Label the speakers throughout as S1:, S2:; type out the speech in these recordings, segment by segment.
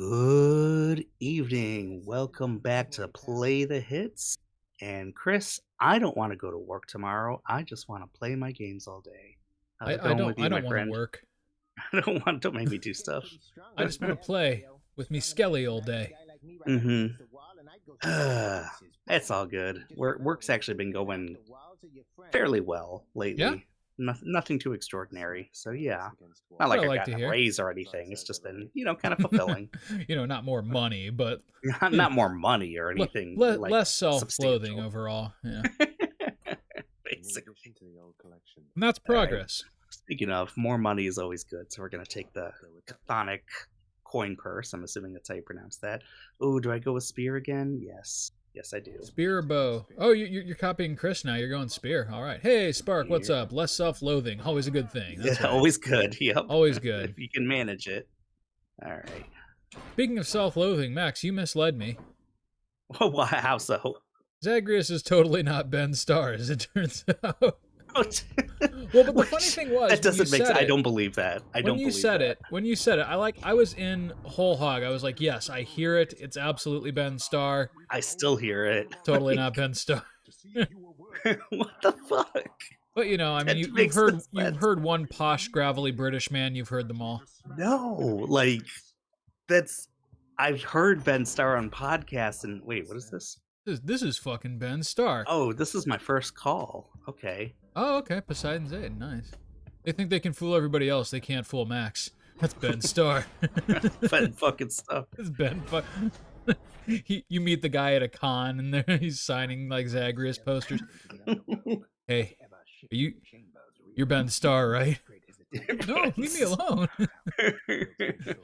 S1: Good evening. Welcome back to Play the Hits. And Chris, I don't want to go to work tomorrow. I just want to play my games all day. How's it
S2: I, I
S1: going
S2: don't
S1: with
S2: I
S1: you, my
S2: don't want to
S1: friend?
S2: work.
S1: Don't make me do stuff.
S2: I just want to play with me Skelly all day.
S1: Mm-hmm. It's all good. Work's actually been going fairly well
S2: Yeah,
S1: lately. Nothing too extraordinary. So yeah, not
S2: what
S1: like
S2: I
S1: I've
S2: like to
S1: gotten a
S2: hear.
S1: raise or anything. It's just been, kind of fulfilling.
S2: Not more money, but you know,
S1: Not more money or anything like
S2: less self-loathing
S1: substantial.
S2: overall. Yeah,
S1: Basically.
S2: and that's
S1: All right.
S2: progress.
S1: Speaking of, more money is always good. So we're gonna take the chthonic coin purse. I'm assuming that's how you pronounce that. Oh, do I go with spear again? Yes, I do.
S2: Spear or bow? Oh, you're copying Chris now. You're going spear. All right. Hey, Spark, what's
S1: Spear.
S2: up? Less self-loathing. Always a good thing. That's
S1: Yeah,
S2: right.
S1: always good. Yep.
S2: Always
S1: If
S2: good.
S1: you can manage it. All right.
S2: Speaking of self-loathing, Max, you misled me.
S1: Well, why? How so?
S2: Zagreus is totally not Ben Starr, as it turns out.
S1: What?
S2: Well, but the funny thing was,
S1: That doesn't make sense. I
S2: it,
S1: don't believe that.
S2: when you said it, I was in whole hog. I was like, yes, I hear it. It's absolutely Ben Starr.
S1: I still hear it.
S2: Totally not Ben Starr.
S1: What the fuck?
S2: But I mean,
S1: That
S2: you've
S1: makes no
S2: you've
S1: sense.
S2: heard one posh, gravelly British man. You've heard them all.
S1: No, like that's. I've heard Ben Starr on podcasts, and wait, what is this?
S2: This is fucking Ben Starr.
S1: Oh, this is my first call. Okay.
S2: Oh, okay. Poseidon's Aid, nice. They think they can fool everybody else. They can't fool Max. That's Ben Starr.
S1: Ben fucking stuff.
S2: It's Ben. You meet the guy at a con, and there he's signing like Zagreus posters. Hey, you're Ben Starr, right? No, leave me alone.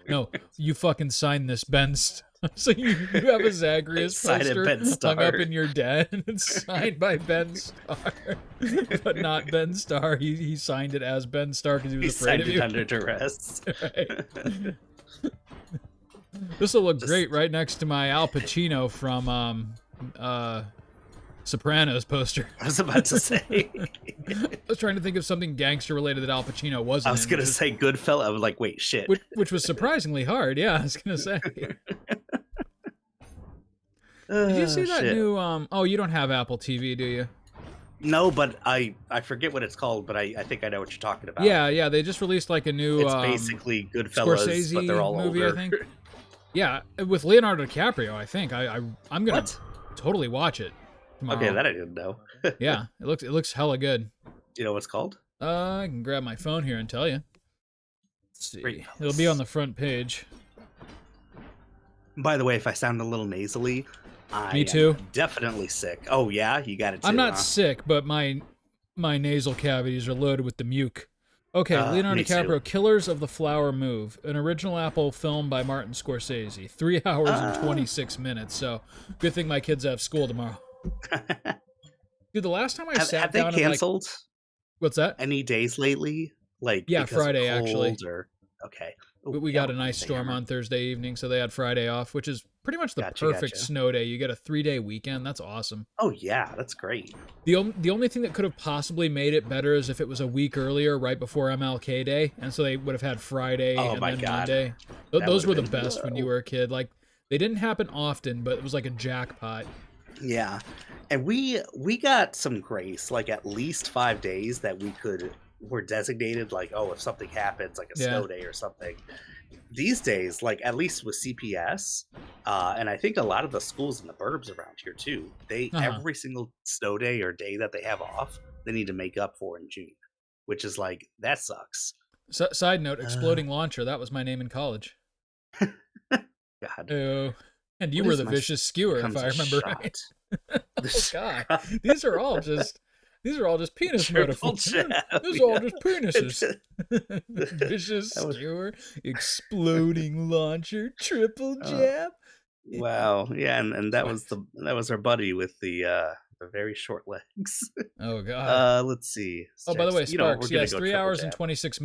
S2: No, you fucking signed this, Ben Starr. So you have a Zagreus
S1: Sign it,
S2: poster
S1: Ben
S2: hung
S1: Starr.
S2: up in your den, and it's signed by Ben Starr, but not Ben Starr. He signed it as Ben Starr because he was
S1: He
S2: afraid
S1: signed
S2: of
S1: it
S2: you.
S1: under duress.
S2: Right. This will look great right next to my Al Pacino from Sopranos poster.
S1: I was about to say.
S2: I was trying to think of something gangster related that Al Pacino wasn't.
S1: I was gonna say Goodfellas. I was like, wait, shit.
S2: which was surprisingly hard. Yeah, I was gonna say. Did you see that
S1: Shit.
S2: new? Oh, you don't have Apple TV, do you?
S1: No, but I forget what it's called, but I think I know what you're talking about.
S2: Yeah. They just released like a new.
S1: It's basically Goodfellas,
S2: Scorsese
S1: but they're all
S2: movie,
S1: older.
S2: I think. Yeah, with Leonardo DiCaprio. I think I'm gonna
S1: What?
S2: totally watch it tomorrow.
S1: Okay, that I didn't know.
S2: Yeah, it looks hella good.
S1: Do you know what it's called?
S2: I can grab my phone here and tell you. Let's see.
S1: Great.
S2: It'll be on the front page.
S1: By the way, if I sound a little nasally, I
S2: Me too.
S1: am definitely sick. Oh yeah, you got it too.
S2: I'm not
S1: huh?
S2: sick, but my nasal cavities are loaded with the muke. Okay, Leonardo
S1: me too.
S2: DiCaprio, Killers of the Flower Move, an original Apple film by Martin Scorsese. 3 hours and 26 minutes, so good thing my kids have school tomorrow. Dude, the last time I sat
S1: have they
S2: down and
S1: canceled
S2: what's that?
S1: any days lately? Like
S2: Yeah,
S1: because of
S2: Friday,
S1: cold
S2: actually.
S1: Or okay.
S2: We got a nice storm on Thursday evening, so they had Friday off, which is pretty much the
S1: Gotcha,
S2: perfect
S1: gotcha.
S2: snow day. You get a 3-day weekend. That's awesome.
S1: Oh yeah, that's great.
S2: The only thing that could have possibly made it better is if it was a week earlier, right before MLK Day, and so they would have had Friday
S1: Oh
S2: and
S1: my
S2: then
S1: God.
S2: Monday.
S1: That
S2: Those were
S1: would've
S2: the
S1: been
S2: best when you
S1: low.
S2: were a kid. Like they didn't happen often, but it was like a jackpot.
S1: Yeah, and we got some grace, like at least 5 days that were designated. Like, oh, if something happens, like a
S2: Yeah.
S1: snow day or something. These days, like at least with CPS, and I think a lot of the schools in the burbs around here too, they every single snow day or day that they have off, they need to make up for in June, which is like that sucks.
S2: Side note: exploding launcher. That was my name in college.
S1: God,
S2: Oh, and you
S1: What
S2: were
S1: is
S2: the
S1: my
S2: vicious skewer, if
S1: becomes
S2: I
S1: a
S2: remember
S1: shot?
S2: right.
S1: This-
S2: Oh God, these are all just penis
S1: Triple
S2: metaphors.
S1: jab,
S2: These are all
S1: yeah.
S2: just penises. Vicious
S1: That was-
S2: skewer, exploding launcher, triple
S1: Oh.
S2: jab.
S1: Wow, yeah, and that was our buddy with the very short legs.
S2: Oh God.
S1: Let's see.
S2: Oh, by the way,
S1: You know what,
S2: Sparks.
S1: we're gonna
S2: Yes,
S1: go
S2: 3
S1: triple
S2: hours and
S1: jab.
S2: 26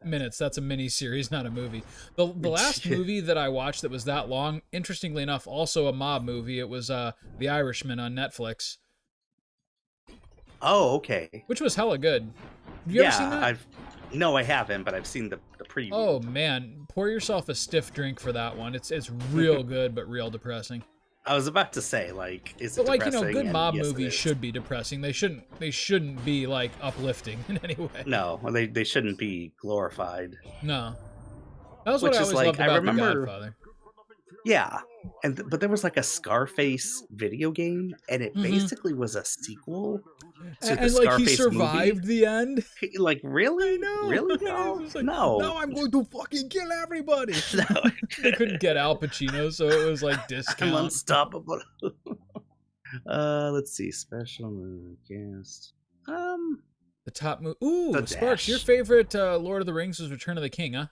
S2: minutes. That's a mini series, not a movie. The last movie that I watched that was that long, interestingly enough, also a mob movie. It was The Irishman on Netflix,
S1: Oh, okay.
S2: which was hella good. Have you ever seen that?
S1: No, I haven't, but I've seen the preview.
S2: Oh man, pour yourself a stiff drink for that one. It's real good, but real depressing.
S1: I was about to say, like, is
S2: But
S1: it
S2: like,
S1: depressing?
S2: good
S1: And
S2: mob
S1: yes, it
S2: movies
S1: is.
S2: should be depressing. They shouldn't be like uplifting in any way.
S1: No, well, they shouldn't be glorified.
S2: No. That was what
S1: Which
S2: I
S1: is
S2: always
S1: like,
S2: loved
S1: I
S2: about The
S1: remember,
S2: Godfather.
S1: yeah, but there was like a Scarface video game, and it
S2: Mm-hmm.
S1: basically was a sequel to the
S2: And like he
S1: Scarface movie.
S2: survived the end.
S1: Like,
S2: I
S1: really,
S2: know.
S1: really?
S2: He
S1: No,
S2: was just like,
S1: no,
S2: now I'm going to fucking kill everybody.
S1: no.
S2: They couldn't get Al Pacino, so it was like
S1: I'm
S2: discount.
S1: unstoppable. Let's see, special movie cast.
S2: The top movie. Ooh,
S1: The
S2: Sparks, your
S1: Dash.
S2: favorite Lord of the Rings was Return of the King, huh?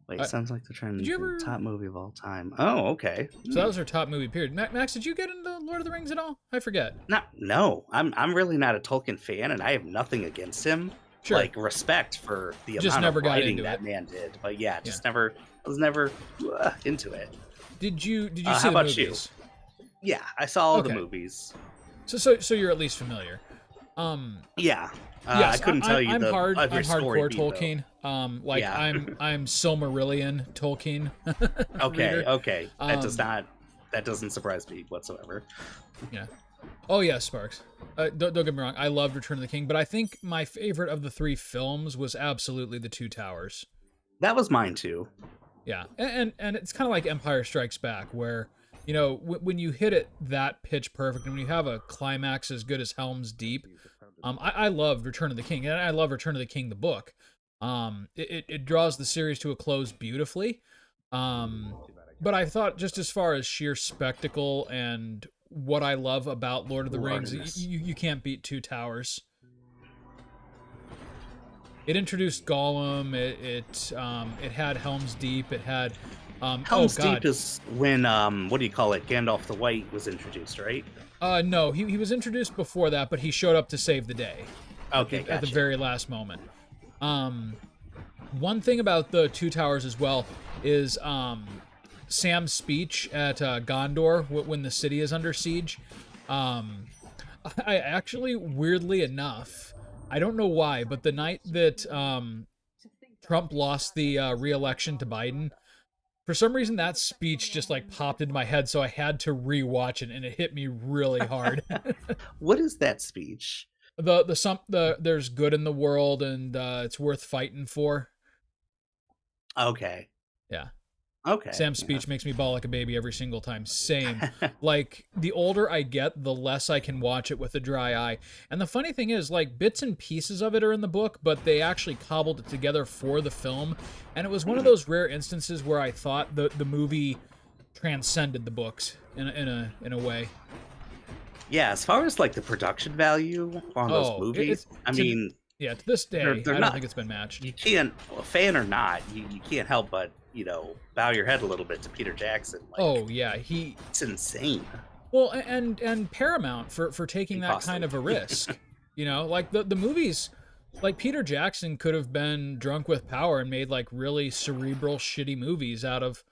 S1: Wait, sounds like they're trying to
S2: did you
S1: do
S2: ever-
S1: the top movie of all time. Oh, okay.
S2: So that was her top movie, period. Max, did you get into Lord of the Rings at all? I forget.
S1: No, I'm really not a Tolkien fan, and I have nothing against him.
S2: Sure.
S1: Like, respect for the
S2: Just
S1: amount
S2: never
S1: of
S2: got
S1: writing
S2: into
S1: that
S2: it.
S1: man did. But yeah, I was never into it.
S2: Did you see
S1: how
S2: the
S1: about you?
S2: movies?
S1: Yeah, I saw all the
S2: Okay.
S1: movies.
S2: So you're at least familiar.
S1: Yeah.
S2: Yes,
S1: I couldn't tell you
S2: I'm
S1: the
S2: hard.
S1: of your
S2: I'm
S1: story
S2: hardcore
S1: beat, though.
S2: Tolkien. Like
S1: Yeah.
S2: I'm Silmarillion Tolkien.
S1: Okay,
S2: reader.
S1: okay. That doesn't surprise me whatsoever.
S2: Yeah. Oh yeah, Sparks. Don't get me wrong. I loved Return of the King, but I think my favorite of the three films was absolutely The Two Towers.
S1: That was mine too.
S2: Yeah, and it's kind of like Empire Strikes Back, where when you hit it that pitch perfect, and when you have a climax as good as Helm's Deep, I loved Return of the King, and I love Return of the King the book. It draws the series to a close beautifully. But I thought just as far as sheer spectacle and what I love about Lord of the Rings, you can't beat Two Towers. It introduced Gollum. It had Helm's Deep. It had
S1: Helm's Deep is when what do you call it? Gandalf the White was introduced, right?
S2: No, he was introduced before that, but he showed up to save the day.
S1: Okay,
S2: At the
S1: gotcha.
S2: very last moment. One thing about the Two Towers as well is Sam's speech at Gondor when the city is under siege. I actually, weirdly enough, I don't know why, but the night that Trump lost the re-election to Biden, for some reason that speech just like popped into my head, so I had to rewatch it, and it hit me really hard.
S1: What is that speech?
S2: There's good in the world, and it's worth fighting for.
S1: Okay.
S2: Yeah.
S1: Okay.
S2: Sam's speech makes me bawl like a baby every single time. Same. Like, the older I get, the less I can watch it with a dry eye. And the funny thing is, like, bits and pieces of it are in the book, but they actually cobbled it together for the film. And it was one of those rare instances where I thought the movie transcended the books in a way.
S1: Yeah, as far as like the production value on those movies, I mean,
S2: yeah, to this day,
S1: they're
S2: I don't
S1: not-
S2: think it's been matched.
S1: you can't, a fan or not, you can't help but bow your head a little bit to Peter Jackson. Like,
S2: Oh yeah,
S1: it's insane.
S2: well, and Paramount for taking that
S1: Costly.
S2: kind of a risk. Like the movies, like Peter Jackson could have been drunk with power and made like really cerebral, shitty movies out of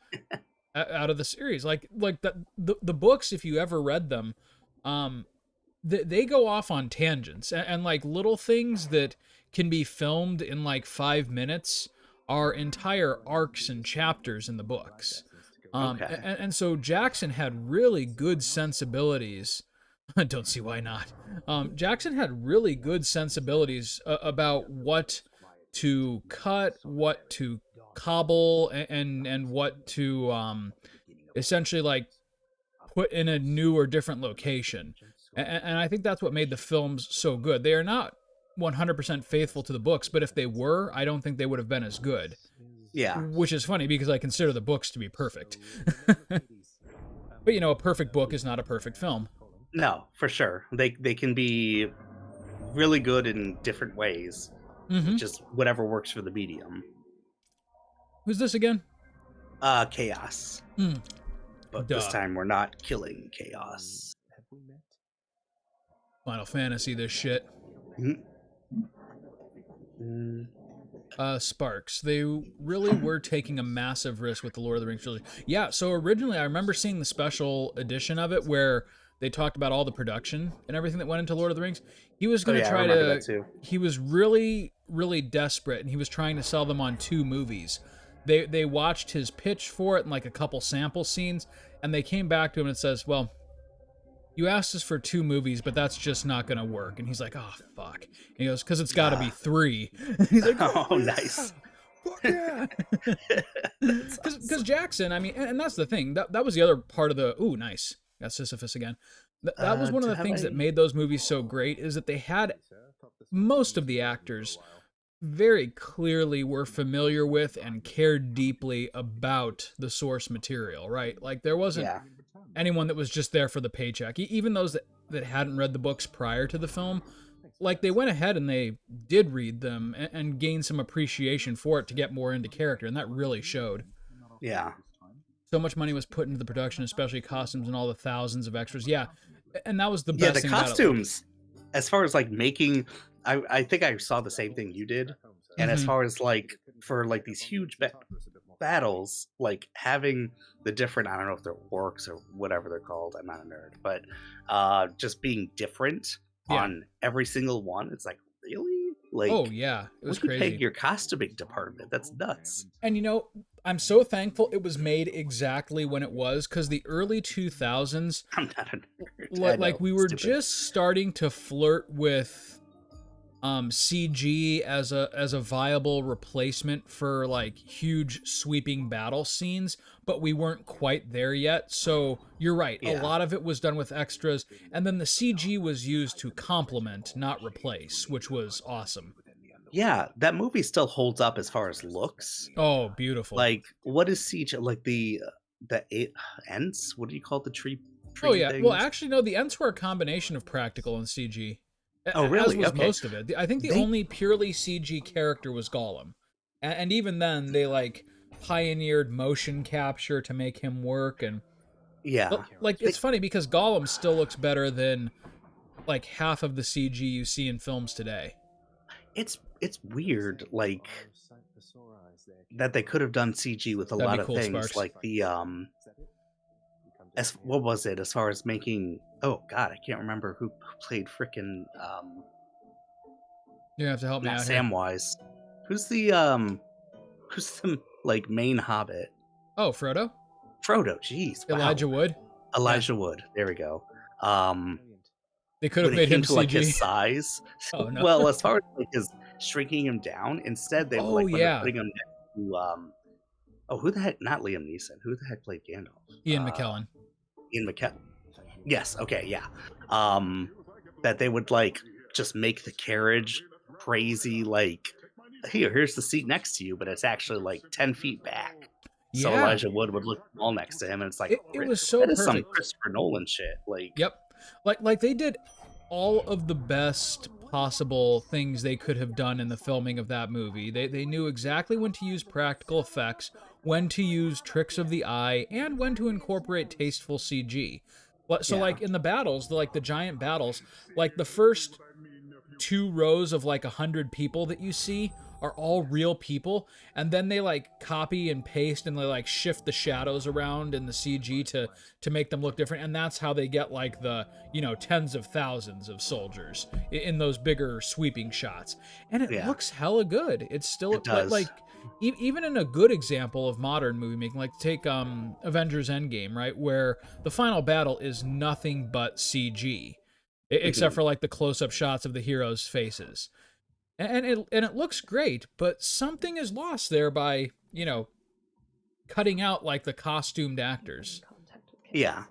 S2: the series. Like the books, if you ever read them, they go off on tangents and like little things that can be filmed in like 5 minutes are entire arcs and chapters in the books.
S1: Okay.
S2: And so Jackson had really good sensibilities. I don't see why not. Jackson had really good sensibilities about what to cut, what to cobble, and what to essentially like put in a new or different location. And I think that's what made the films so good. They are not 100% faithful to the books, but if they were, I don't think they would have been as good.
S1: Yeah.
S2: Which is funny because I consider the books to be perfect. But a perfect book is not a perfect film.
S1: No, for sure. They can be really good in different ways.
S2: Mm-hmm.
S1: Just whatever works for the medium.
S2: Who's this again?
S1: Chaos.
S2: Hmm.
S1: But
S2: Duh.
S1: this time we're not killing chaos.
S2: Final Fantasy, this shit.
S1: Mm.
S2: Sparks. They really were taking a massive risk with the Lord of the Rings trilogy. Yeah, so originally I remember seeing the special edition of it where they talked about all the production and everything that went into Lord of the Rings. He was
S1: Oh
S2: going to
S1: yeah, I
S2: try
S1: remember
S2: to.
S1: that too.
S2: He was really, really desperate, and he was trying to sell them on 2 movies. They watched his pitch for it and like a couple sample scenes, and they came back to him and says, "Well, you asked us for 2 movies, but that's just not going to work." And he's like, "Oh fuck." And he goes, "Because it's got to be 3." And he's like, "Oh
S1: Oh,
S2: yeah,
S1: nice.
S2: fuck yeah."
S1: That's
S2: Because
S1: awesome.
S2: Jackson, I mean, and that's the thing. That was the other part of the. Ooh, nice. Got Sisyphus again. That was one of the
S1: Have
S2: things that
S1: I?
S2: made those movies so great is that they had most of the actors very clearly were familiar with and cared deeply about the source material, right? Like there wasn't
S1: Yeah,
S2: anyone that was just there for the paycheck. Even those that hadn't read the books prior to the film, like they went ahead and they did read them and gained some appreciation for it to get more into character, and that really showed.
S1: yeah,
S2: So much money was put into the production, especially costumes and all the thousands of extras. Yeah, and that was the
S1: yeah.
S2: best
S1: The
S2: thing about it. Like,
S1: costumes, as far as like making, I think I saw the same thing you did. And as
S2: mm-hmm.
S1: far as like for like these huge battles, like having the different, I don't know if they're orcs or whatever they're called. I'm not a nerd, but just being different
S2: Yeah.
S1: on every single one. It's like, really? Like,
S2: Oh yeah, it was
S1: what are you paying
S2: crazy.
S1: your costuming department? That's nuts.
S2: And you know, I'm so thankful it was made exactly when it was, because the early 2000s,
S1: I'm not a nerd. I
S2: like
S1: know,
S2: we were
S1: stupid.
S2: just starting to flirt with CG as a viable replacement for like huge sweeping battle scenes, but we weren't quite there yet. So you're right, a
S1: Yeah.
S2: lot of it was done with extras, and then the CG was used to complement, not replace, which was awesome.
S1: Yeah, that movie still holds up as far as looks.
S2: Oh, beautiful.
S1: Like, what is siege? Like the eight ents? What do you call the
S2: Oh
S1: tree
S2: yeah. Well,
S1: things?
S2: actually, no. The Ents were a combination of practical and CG,
S1: Oh,
S2: as
S1: really?
S2: was
S1: Okay.
S2: most of it. I think the
S1: They
S2: only purely CG character was Gollum, and even then, they like pioneered motion capture to make him work. And
S1: yeah.
S2: like,
S1: They
S2: it's funny because Gollum still looks better than like half of the CG you see in films today.
S1: it's weird, like that they could have done CG with a
S2: That'd be
S1: lot of
S2: cool,
S1: things,
S2: Sparks.
S1: like the as what was it as far as making? Oh God, I can't remember who played frickin'
S2: You have to help me
S1: not
S2: out here.
S1: Samwise. Who's who's the like main Hobbit?
S2: Oh, Frodo,
S1: Frodo. Jeez, wow.
S2: Elijah Wood. Yeah,
S1: Elijah Wood. There we go. Um,
S2: they could have
S1: when it
S2: made
S1: came
S2: him
S1: to like his
S2: CG.
S1: size,
S2: Oh no.
S1: well, as far as like his shrinking him down, instead they were
S2: Oh
S1: like when they're
S2: yeah,
S1: putting him next to oh, who the heck? Not Liam Neeson. Who the heck played Gandalf?
S2: Ian McKellen.
S1: Ian McKellen. Yes. Okay. Yeah. Um, that they would like just make the carriage crazy. Like, here's the seat next to you, but it's actually like 10 feet back. So
S2: Yeah,
S1: Elijah Wood would look small next to him, and it's like,
S2: it was so
S1: that is some
S2: perfect.
S1: Christopher Nolan shit. Like,
S2: Yep. Like they did all of the best possible things they could have done in the filming of that movie. They knew exactly when to use practical effects, when to use tricks of the eye, and when to incorporate tasteful CG. So
S1: yeah,
S2: like in the battles, like the giant battles, like the first 2 rows of like 100 people that you see are all real people, and then they like copy and paste and they like shift the shadows around in the CG to make them look different, and that's how they get like the tens of thousands of soldiers in those bigger sweeping shots, and it
S1: yeah,
S2: looks hella good. It's still
S1: it does.
S2: like even in a good example of modern movie making, like take Avengers Endgame, right, where the final battle is nothing but CG except
S1: Mhm.
S2: for like the close-up shots of the heroes' faces, and it looks great, but something is lost there by cutting out like the costumed actors.
S1: Yeah,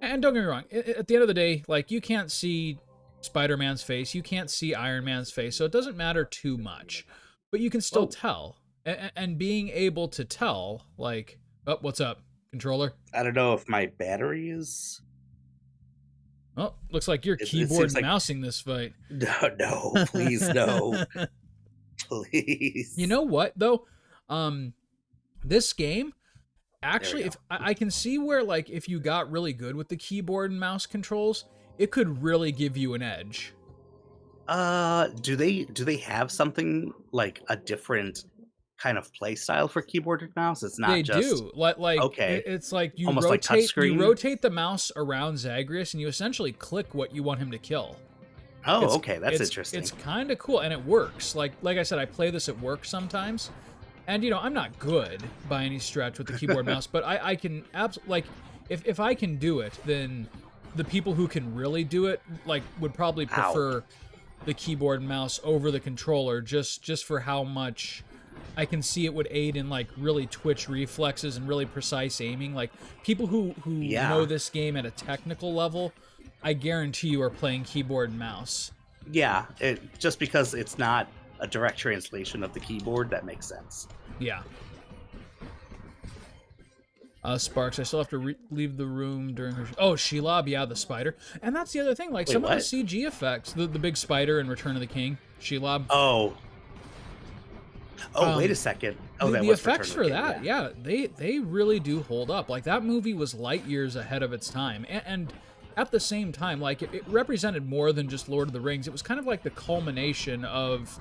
S2: And don't get me wrong, at the end of the day, like you can't see Spider-Man's face, you can't see Iron Man's face, so it doesn't matter too much, but you can still
S1: well,
S2: tell, and being able to tell, like, oh, what's up, controller?
S1: I don't know if my battery is.
S2: Oh, looks like you're
S1: It
S2: keyboard
S1: seems
S2: and
S1: like
S2: mousing this fight.
S1: no, please no,
S2: You
S1: please.
S2: know what though? This game
S1: There we
S2: actually,
S1: go.
S2: if I can see where like if you got really good with the keyboard and mouse controls, it could really give you an edge.
S1: Do they have something like a different? kind of play style for keyboard and mouse. It's
S2: They
S1: not just
S2: do. Like
S1: okay,
S2: it's like
S1: almost like
S2: you
S1: touchscreen.
S2: rotate the mouse around Zagreus and you essentially click what you want him to kill.
S1: Oh,
S2: It's
S1: okay, that's interesting.
S2: it's kind of cool and it works. Like I said, I play this at work sometimes. And I'm not good by any stretch with the keyboard mouse, but I can like if I can do it, then the people who can really do it like would probably prefer the keyboard and mouse over the controller just for how much I can see it would aid in like really twitch reflexes and really precise aiming. Like people who know this game at a technical level, I guarantee you are playing keyboard and mouse.
S1: Yeah, just because it's not a direct translation of the keyboard, that makes sense.
S2: Yeah. Sparks, I still have to leave the room during her... Oh, Shelob, yeah, the spider. And that's the other thing, like,
S1: Wait,
S2: some
S1: what?
S2: of the CG effects, the big spider in Return of the King, Shelob.
S1: Oh, wait a second. Oh, that
S2: the
S1: was
S2: effects
S1: Return of
S2: for
S1: the King,
S2: that, yeah, they really do hold up. Like, that movie was light years ahead of its time. And at the same time, like, it represented more than just Lord of the Rings. It was kind of like the culmination of,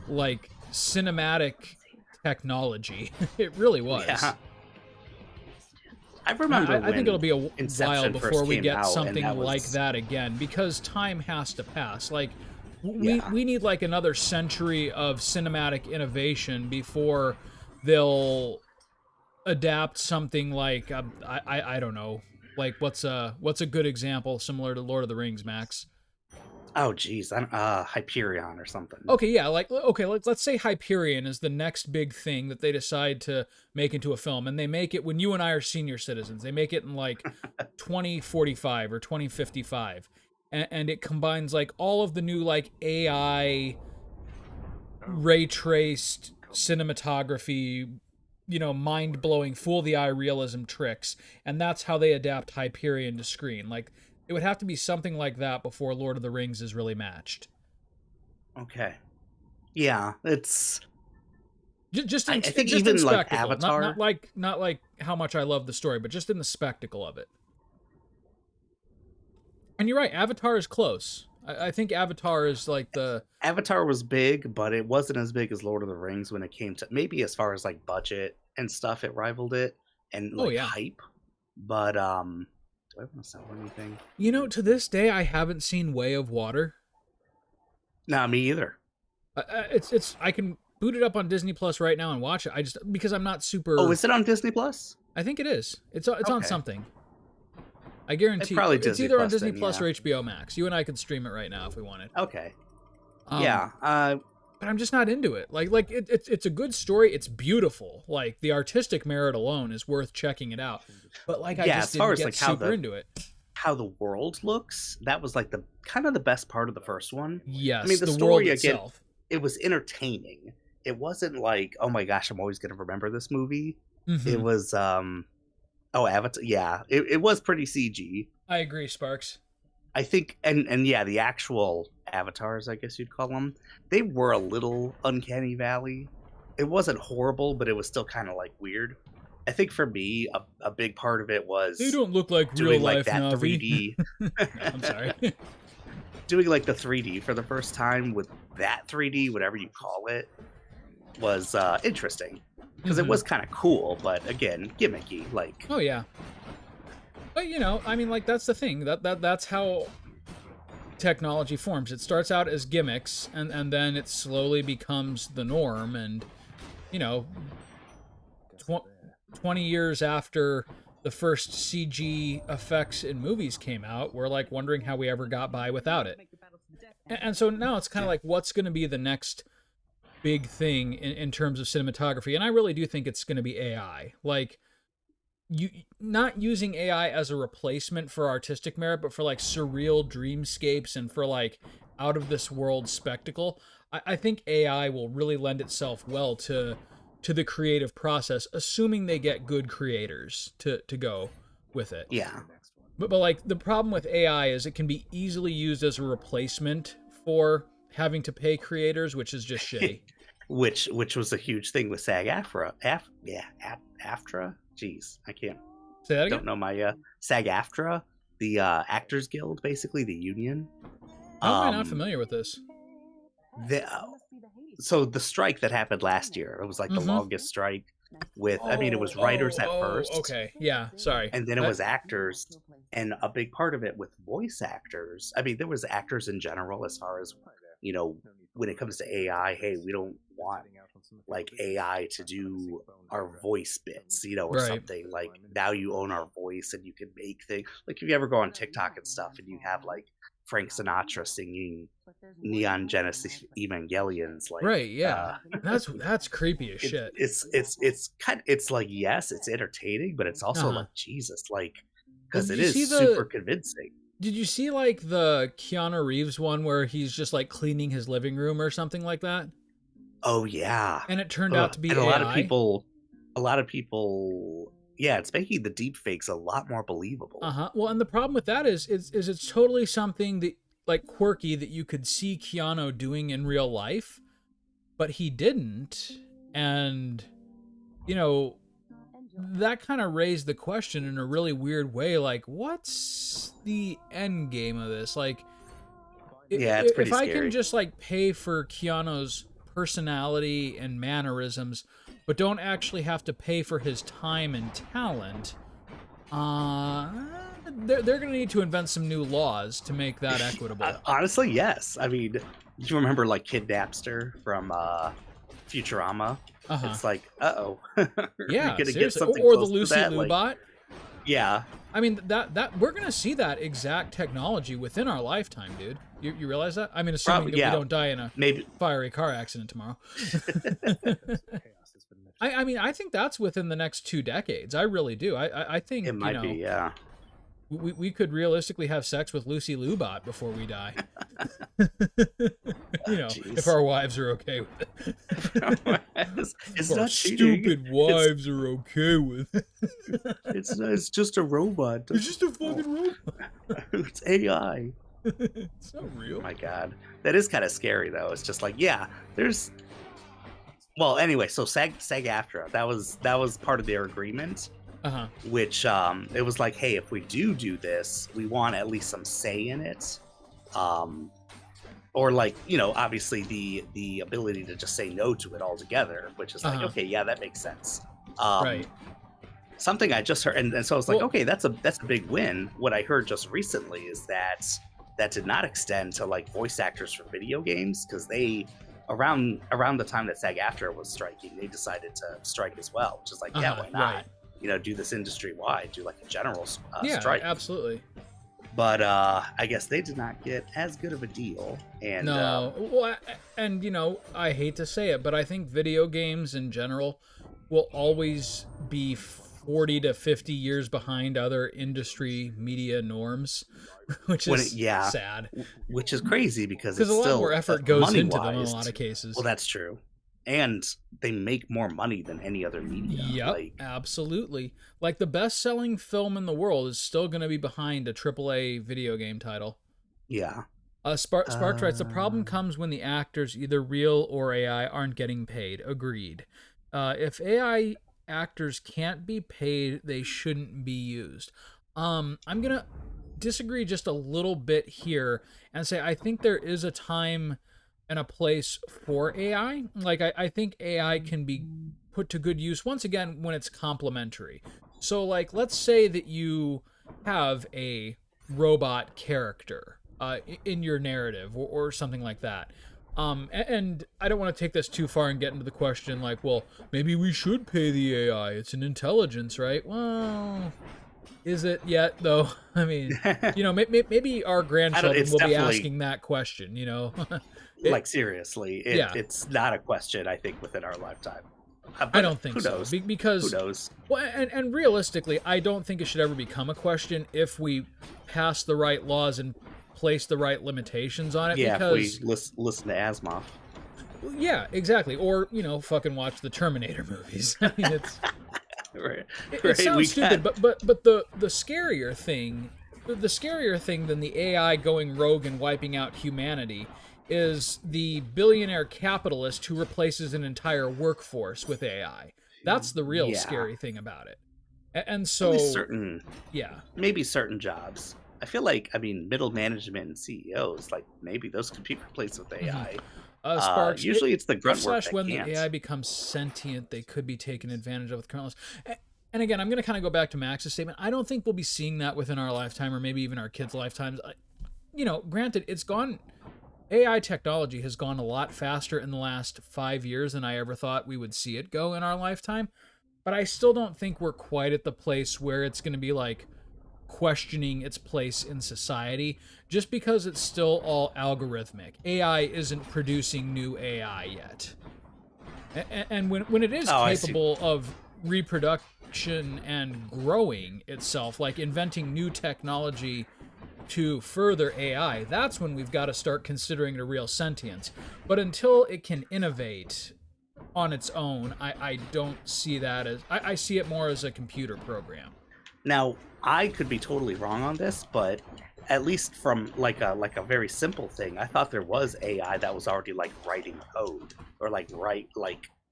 S2: like, cinematic technology. It really was.
S1: Yeah. I remember.
S2: I think it'll be a
S1: Inception
S2: while before we get
S1: out,
S2: something
S1: that
S2: like
S1: was...
S2: that again, because time has to pass. Like,
S1: Yeah.
S2: we need like another century of cinematic innovation before they'll adapt something like I don't know, like what's a good example similar to Lord of the Rings, Max?
S1: Oh, geez, Hyperion or something.
S2: Okay, yeah, like, okay, let's say Hyperion is the next big thing that they decide to make into a film, and they make it when you and I are senior citizens. They make it in, like, 2045 or 2055, and it combines, like, all of the new, like, AI, ray-traced cinematography, mind-blowing, fool-the-eye realism tricks, and that's how they adapt Hyperion to screen. Like, it would have to be something like that before Lord of the Rings is really matched.
S1: Okay. Yeah, it's...
S2: Just
S1: I
S2: in,
S1: think
S2: just
S1: even
S2: in
S1: like
S2: spectacle,
S1: Avatar...
S2: not like how much I love the story, but just in the spectacle of it. And you're right, Avatar is close. I think Avatar is like the...
S1: Avatar was big, but it wasn't as big as Lord of the Rings when it came to... Maybe as far as like budget and stuff, it rivaled it. And like hype. But, do I want to sell anything?
S2: To this day, I haven't seen Way of Water.
S1: Nah, me either.
S2: It's I can boot it up on Disney Plus right now and watch it. I just because I'm not super.
S1: Oh, is it on Disney Plus?
S2: I think it is. It's on something. I guarantee
S1: probably
S2: it's
S1: Disney
S2: either on
S1: Plus
S2: Disney
S1: then,
S2: Plus
S1: yeah.
S2: or HBO Max. You and I could stream it right now if we wanted.
S1: Okay.
S2: Yeah. But I'm just not into it. Like it's a good story. It's beautiful. Like the artistic merit alone is worth checking it out. But like I just didn't get super into it.
S1: How the world looks, that was like the kind of the best part of the first one.
S2: Yes,
S1: I mean the
S2: world
S1: story
S2: itself.
S1: Again, it was entertaining. It wasn't like, oh my gosh, I'm always gonna remember this movie.
S2: Mm-hmm.
S1: It was Avatar. Yeah, it was pretty CG.
S2: I agree, Sparks.
S1: I think, and yeah, the actual avatars, I guess you'd call them, they were a little uncanny valley. It wasn't horrible, but it was still kind of like weird. I think for me, a big part of it was
S2: they don't look like
S1: doing
S2: real
S1: like
S2: life
S1: that
S2: Navi.
S1: 3D.
S2: I'm sorry.
S1: Doing like the 3D for the first time with that 3D, whatever you call it, was interesting because it was kind of cool, but again, gimmicky. Like,
S2: oh yeah. But I mean, like that's the thing. That's how technology forms. It starts out as gimmicks, and then it slowly becomes the norm. And 20 years after the first CG effects in movies came out, we're like wondering how we ever got by without it. And so now it's kind of like, what's going to be the next big thing in terms of cinematography? And I really do think it's going to be AI. Like, you not using AI as a replacement for artistic merit, but for like surreal dreamscapes and for like out of this world spectacle. I think AI will really lend itself well to the creative process, assuming they get good creators to go with it.
S1: Yeah.
S2: But like the problem with AI is it can be easily used as a replacement for having to pay creators, which is just shitty.
S1: which was a huge thing with SAG-AFTRA. AFTRA? Jeez, I can't.
S2: Say that again?
S1: Don't know my SAG-AFTRA, the Actors Guild, basically the union.
S2: How am I not familiar with this?
S1: the so the strike that happened last year, it was like the
S2: Mm-hmm.
S1: longest strike with, I mean, it
S2: Oh,
S1: was writers
S2: oh,
S1: at
S2: oh,
S1: first,
S2: okay. Yeah, sorry.
S1: and then it
S2: That
S1: was actors, and a big part of it with voice actors. I mean, there was actors in general as far as, you know, when it comes to AI, hey, we don't want like AI to do our voice bits, or
S2: right.
S1: something. Like now you own our voice and you can make things. Like if you ever go on TikTok and stuff and you have like Frank Sinatra singing Neon Genesis Evangelions, like
S2: Right, yeah. That's creepy as
S1: it,
S2: shit.
S1: it's like, yes, it's entertaining, but it's also
S2: Uh-huh.
S1: like Jesus, like
S2: Well,
S1: because it is super convincing.
S2: did you see like the Keanu Reeves one where he's just like cleaning his living room or something like that?
S1: Oh yeah.
S2: And it turned out
S1: Ugh.
S2: to be
S1: And
S2: AI?
S1: a lot of people, yeah, it's making the deep fakes a lot more believable.
S2: Uh-huh. Well, and the problem with that is it's totally something that like quirky that you could see Keanu doing in real life, but he didn't. And you know, that kind of raised the question in a really weird way, like what's the end game of this? Like
S1: Yeah, it's pretty
S2: if I can
S1: scary.
S2: just like pay for Keanu's personality and mannerisms, but don't actually have to pay for his time and talent, uh, they're going to need to invent some new laws to make that equitable.
S1: Honestly, yes. I mean, you remember like Kid Napster from Futurama?
S2: Uh huh.
S1: It's like, uh-oh, are we
S2: Yeah,
S1: gonna get
S2: seriously.
S1: something
S2: Or the
S1: close to
S2: Lucy
S1: that?
S2: Lou
S1: Like,
S2: bot.
S1: yeah,
S2: I mean that we're gonna see that exact technology within our lifetime, dude. You realize that? I mean, assuming
S1: probably,
S2: that we
S1: yeah,
S2: don't die in a
S1: maybe.
S2: fiery car accident tomorrow. I mean, I think that's within the next 2 decades. I really do. I think,
S1: It might be, yeah.
S2: we could realistically have sex with Lucy Lubot before we die. If
S1: Jeez.
S2: our wives are okay with it.
S1: It's
S2: If our
S1: not cheating.
S2: stupid wives are okay with it.
S1: It's just a robot.
S2: It's just a fucking robot.
S1: It's AI.
S2: It's not real.
S1: Oh my god, that is kind of scary though. It's just like, yeah, there's. Well, anyway, so SAG-AFTRA, that was part of their agreement,
S2: Uh-huh.
S1: which it was like, hey, if we do this, we want at least some say in it, or like, obviously the ability to just say no to it altogether, which is like,
S2: Uh-huh.
S1: okay, yeah, that makes sense.
S2: Right.
S1: Something I just heard, and so I was like,
S2: Well,
S1: okay, that's a big win. What I heard just recently is that did not extend to like voice actors for video games, because they around the time that SAG-AFTRA was striking, they decided to strike as well, which is like, yeah, why not?
S2: right.
S1: Do this industry wide, do like a general
S2: Yeah,
S1: strike.
S2: absolutely.
S1: But I guess they did not get as good of a deal. And
S2: No. Well, and I hate to say it, but I think video games in general will always be 40 to 50 years behind other industry media norms, which is sad.
S1: Which is crazy because
S2: Because
S1: it's
S2: a lot
S1: still
S2: more effort goes into them in a
S1: money-wise.
S2: lot of cases.
S1: Well, that's true. And they make more money than any other media.
S2: Yep, absolutely. Like the best-selling film in the world is still going to be behind a AAA video game title.
S1: Yeah.
S2: Sparks writes, the problem comes when the actors, either real or AI, aren't getting paid. Agreed. If AI actors can't be paid, they shouldn't be used. I'm going to disagree just a little bit here and say I think there is a time and a place for AI. Like, I think AI can be put to good use, once again, when it's complementary. So, like, let's say that you have a robot character in your narrative or something like that. And I don't want to take this too far and get into the question like, well, maybe we should pay the AI. It's an intelligence, right? Well, is it yet, though? I mean, maybe our grandchildren will be asking that question,
S1: like, seriously, it's not a question, I think, within our lifetime.
S2: I don't think so. Because,
S1: who knows?
S2: Well, and realistically, I don't think it should ever become a question if we pass the right laws and place the right limitations on it.
S1: Yeah,
S2: because,
S1: if we listen to Asimov.
S2: Yeah, exactly. Or, fucking watch the Terminator movies. I mean, it's...
S1: Right.
S2: It sounds stupid, but the scarier thing, than the AI going rogue and wiping out humanity is the billionaire capitalist who replaces an entire workforce with AI. That's the real scary thing about it. And so,
S1: maybe certain jobs. I feel like, middle management and CEOs, like, maybe those could be replaced with AI.
S2: Sparks.
S1: Usually it's the grunt work
S2: Slash
S1: that
S2: when
S1: can't.
S2: the AI becomes sentient, they could be taken advantage of with current laws. And again, I'm going to kind of go back to Max's statement. I don't think we'll be seeing that within our lifetime, or maybe even our kids' lifetimes. Granted, AI technology has gone a lot faster in the last 5 years than I ever thought we would see it go in our lifetime. But I still don't think we're quite at the place where it's going to be like questioning its place in society, just because it's still all algorithmic. AI isn't producing new AI yet. And when it is capable of reproduction and growing itself, like inventing new technology to further AI, that's when we've got to start considering the real sentience. But until it can innovate on its own, I don't see that as... I see it more as a computer program.
S1: Now, I could be totally wrong on this, but at least from like a very simple thing, I thought there was AI that was already like writing code or like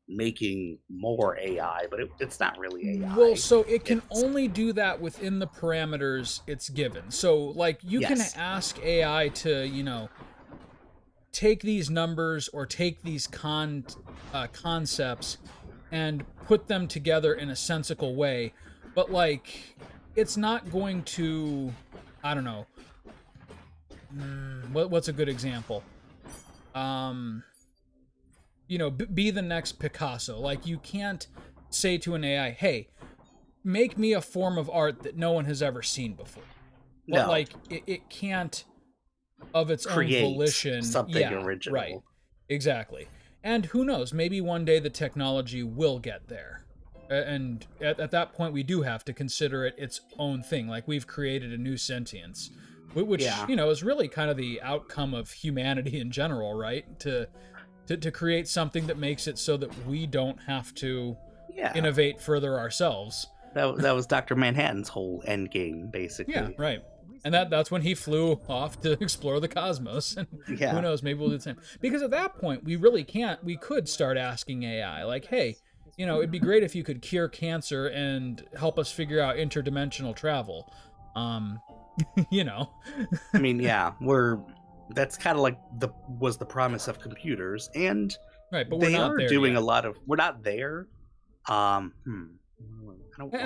S1: making more AI, but it's not really AI.
S2: Well, so it can only do that within the parameters it's given. So like you can ask AI to, take these numbers or take these concepts and put them together in a sensical way, but like it's not going to, I don't know, what's a good example? Be the next Picasso. Like you can't say to an AI, hey, make me a form of art that no one has ever seen before. But like it can't of its
S1: create
S2: own volition
S1: something original.
S2: Right. Exactly. And who knows, maybe one day the technology will get there. And at that point, we do have to consider it its own thing. Like we've created a new sentience, which is really kind of the outcome of humanity in general, right? To create something that makes it so that we don't have to innovate further ourselves.
S1: That was Dr. Manhattan's whole end game, basically.
S2: Yeah, right. And that's when he flew off to explore the cosmos. And who knows, maybe we'll do the same. Because at that point, we could start asking AI, like, hey, it'd be great if you could cure cancer and help us figure out interdimensional travel.
S1: I mean, that's kind of like was the promise of computers, and
S2: right, but
S1: they
S2: we're not
S1: are
S2: there
S1: doing
S2: yet.
S1: a lot of. We're not there.
S2: And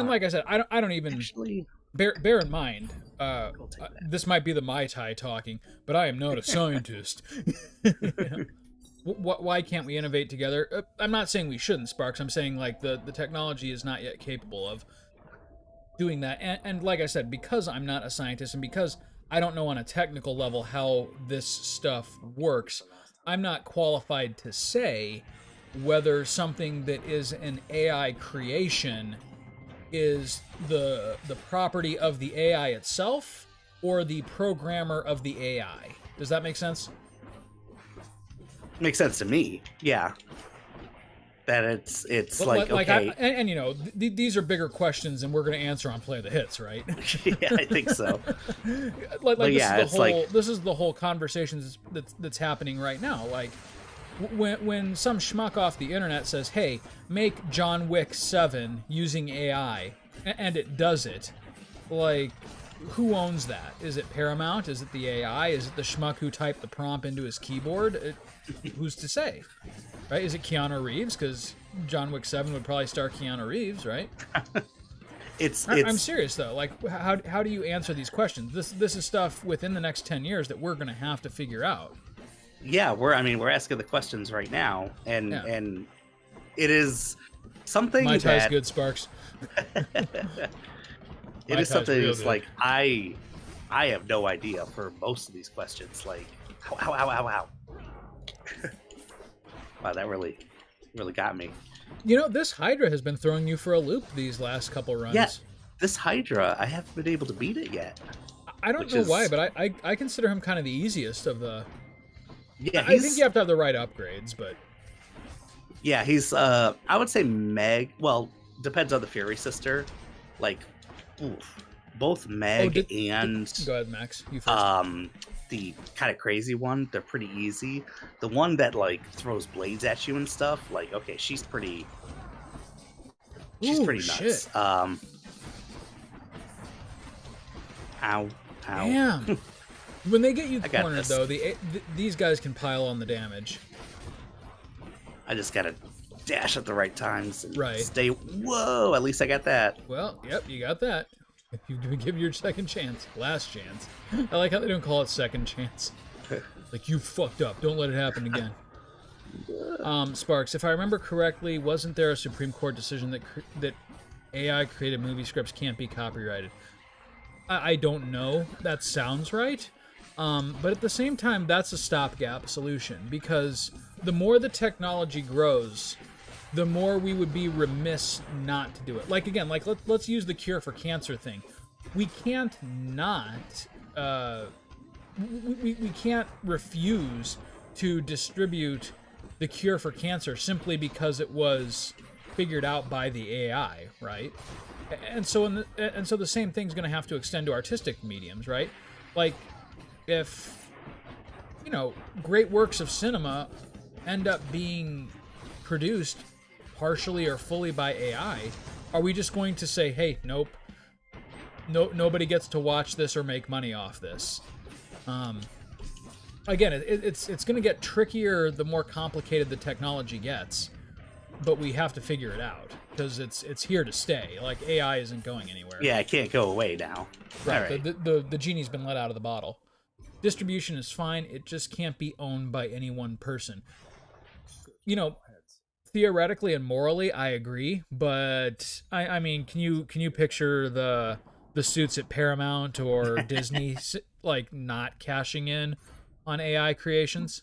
S2: like I said, I don't even actually bear in mind. This might be the Mai Tai talking, but I am not a scientist. Why can't we innovate together? I'm not saying we shouldn't, Sparks. I'm saying like the technology is not yet capable of doing that. And like I said, because I'm not a scientist and because I don't know on a technical level how this stuff works, I'm not qualified to say whether something that is an AI creation is the property of the AI itself or the programmer of the AI. Does that make sense?
S1: Makes sense to me. Yeah. That it's like okay.
S2: These are bigger questions than we're going to answer on Play the Hits, right?
S1: Yeah, I think so.
S2: This is the whole conversation that's happening right now. Like when some schmuck off the internet says, "Hey, make John Wick 7 using AI," and it does it, like who owns that? Is it Paramount? Is it the AI? Is it the schmuck who typed the prompt into his keyboard? Who's to say? Right? Is it Keanu Reeves? Because John Wick 7 would probably star Keanu Reeves, right? I'm serious though. Like, how do you answer these questions? This is stuff within the next 10 years that we're going to have to figure out.
S1: Yeah, we're asking the questions right now, and it is something
S2: Mai Tai's good, Sparks.
S1: It is something that's like I have no idea for most of these questions. Like, how. Wow, that really got me.
S2: This Hydra has been throwing you for a loop these last couple runs.
S1: Yeah, this Hydra, I haven't been able to beat it yet.
S2: I don't know why, but I consider him kind of the easiest of the...
S1: Yeah,
S2: I think you have to have the right upgrades, but...
S1: Yeah, he's, I would say depends on the Fury Sister. Like, both Meg and...
S2: Go ahead, Max. You first.
S1: The kind of crazy one, they're pretty easy. The one that like throws blades at you and stuff, like okay, she's pretty nuts.
S2: Shit.
S1: Ow.
S2: Damn. When they get you cornered though, these guys can pile on the damage.
S1: I just gotta dash at the right times and
S2: Right.
S1: stay. Whoa! At least I got that.
S2: Well, yep, you got that. You give your second chance, last chance. I like how they don't call it second chance. Like, you fucked up. Don't let it happen again. Sparks, if I remember correctly, wasn't there a Supreme Court decision that AI created movie scripts can't be copyrighted? I don't know. That sounds right. But at the same time, that's a stopgap solution, because the more the technology grows, the more we would be remiss not to do it. Like, again, like let's use the cure for cancer thing. We can't not, we can't refuse to distribute the cure for cancer simply because it was figured out by the AI, right? And so the same thing's going to have to extend to artistic mediums, right? Like, if, you know, great works of cinema end up being produced partially or fully by AI, are we just going to say, hey, nope, nobody gets to watch this or make money off this? Again, it's going to get trickier the more complicated the technology gets, but we have to figure it out, because it's here to stay. Like, AI isn't going anywhere.
S1: Yeah, it can't go away now.
S2: Right.
S1: All right.
S2: The genie's been let out of the bottle. Distribution is fine. It just can't be owned by any one person. You know, theoretically and morally, I agree, but I mean, can you picture the suits at Paramount or Disney like not cashing in on AI creations?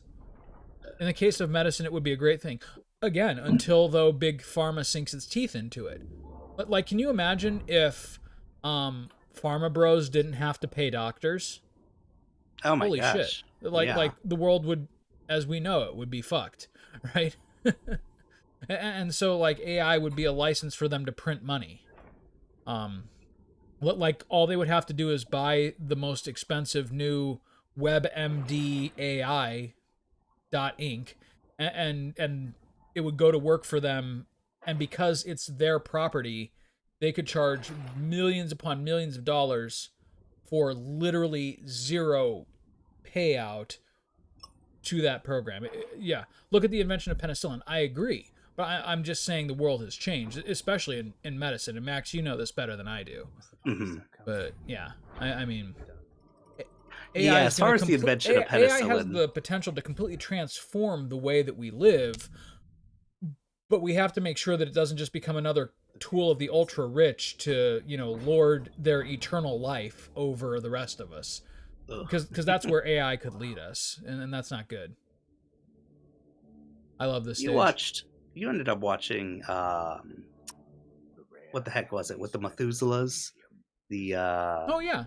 S2: In the case of medicine, it would be a great thing. Again, until though big pharma sinks its teeth into it. But like, can you imagine if pharma bros didn't have to pay doctors?
S1: Oh my
S2: Holy
S1: gosh.
S2: shit! Like the world would, as we know it, would be fucked, right? And so like AI would be a license for them to print money. Like all they would have to do is buy the most expensive new WebMD AI .inc, and it would go to work for them, and because it's their property, they could charge millions upon millions of dollars for literally zero payout to that program. Yeah, look at the invention of penicillin. I agree, but I'm just saying the world has changed, especially in medicine. And Max, you know this better than I do.
S1: Mm-hmm.
S2: But yeah, I mean,
S1: yeah, as far as the invention of penicillin,
S2: AI has the potential to completely transform the way that we live, but we have to make sure that it doesn't just become another tool of the ultra rich to, you know, lord their eternal life over the rest of us, because that's where AI could lead us, and that's not good. I love this stage.
S1: You ended up watching what the heck was it with the Methuselahs? The
S2: Oh yeah.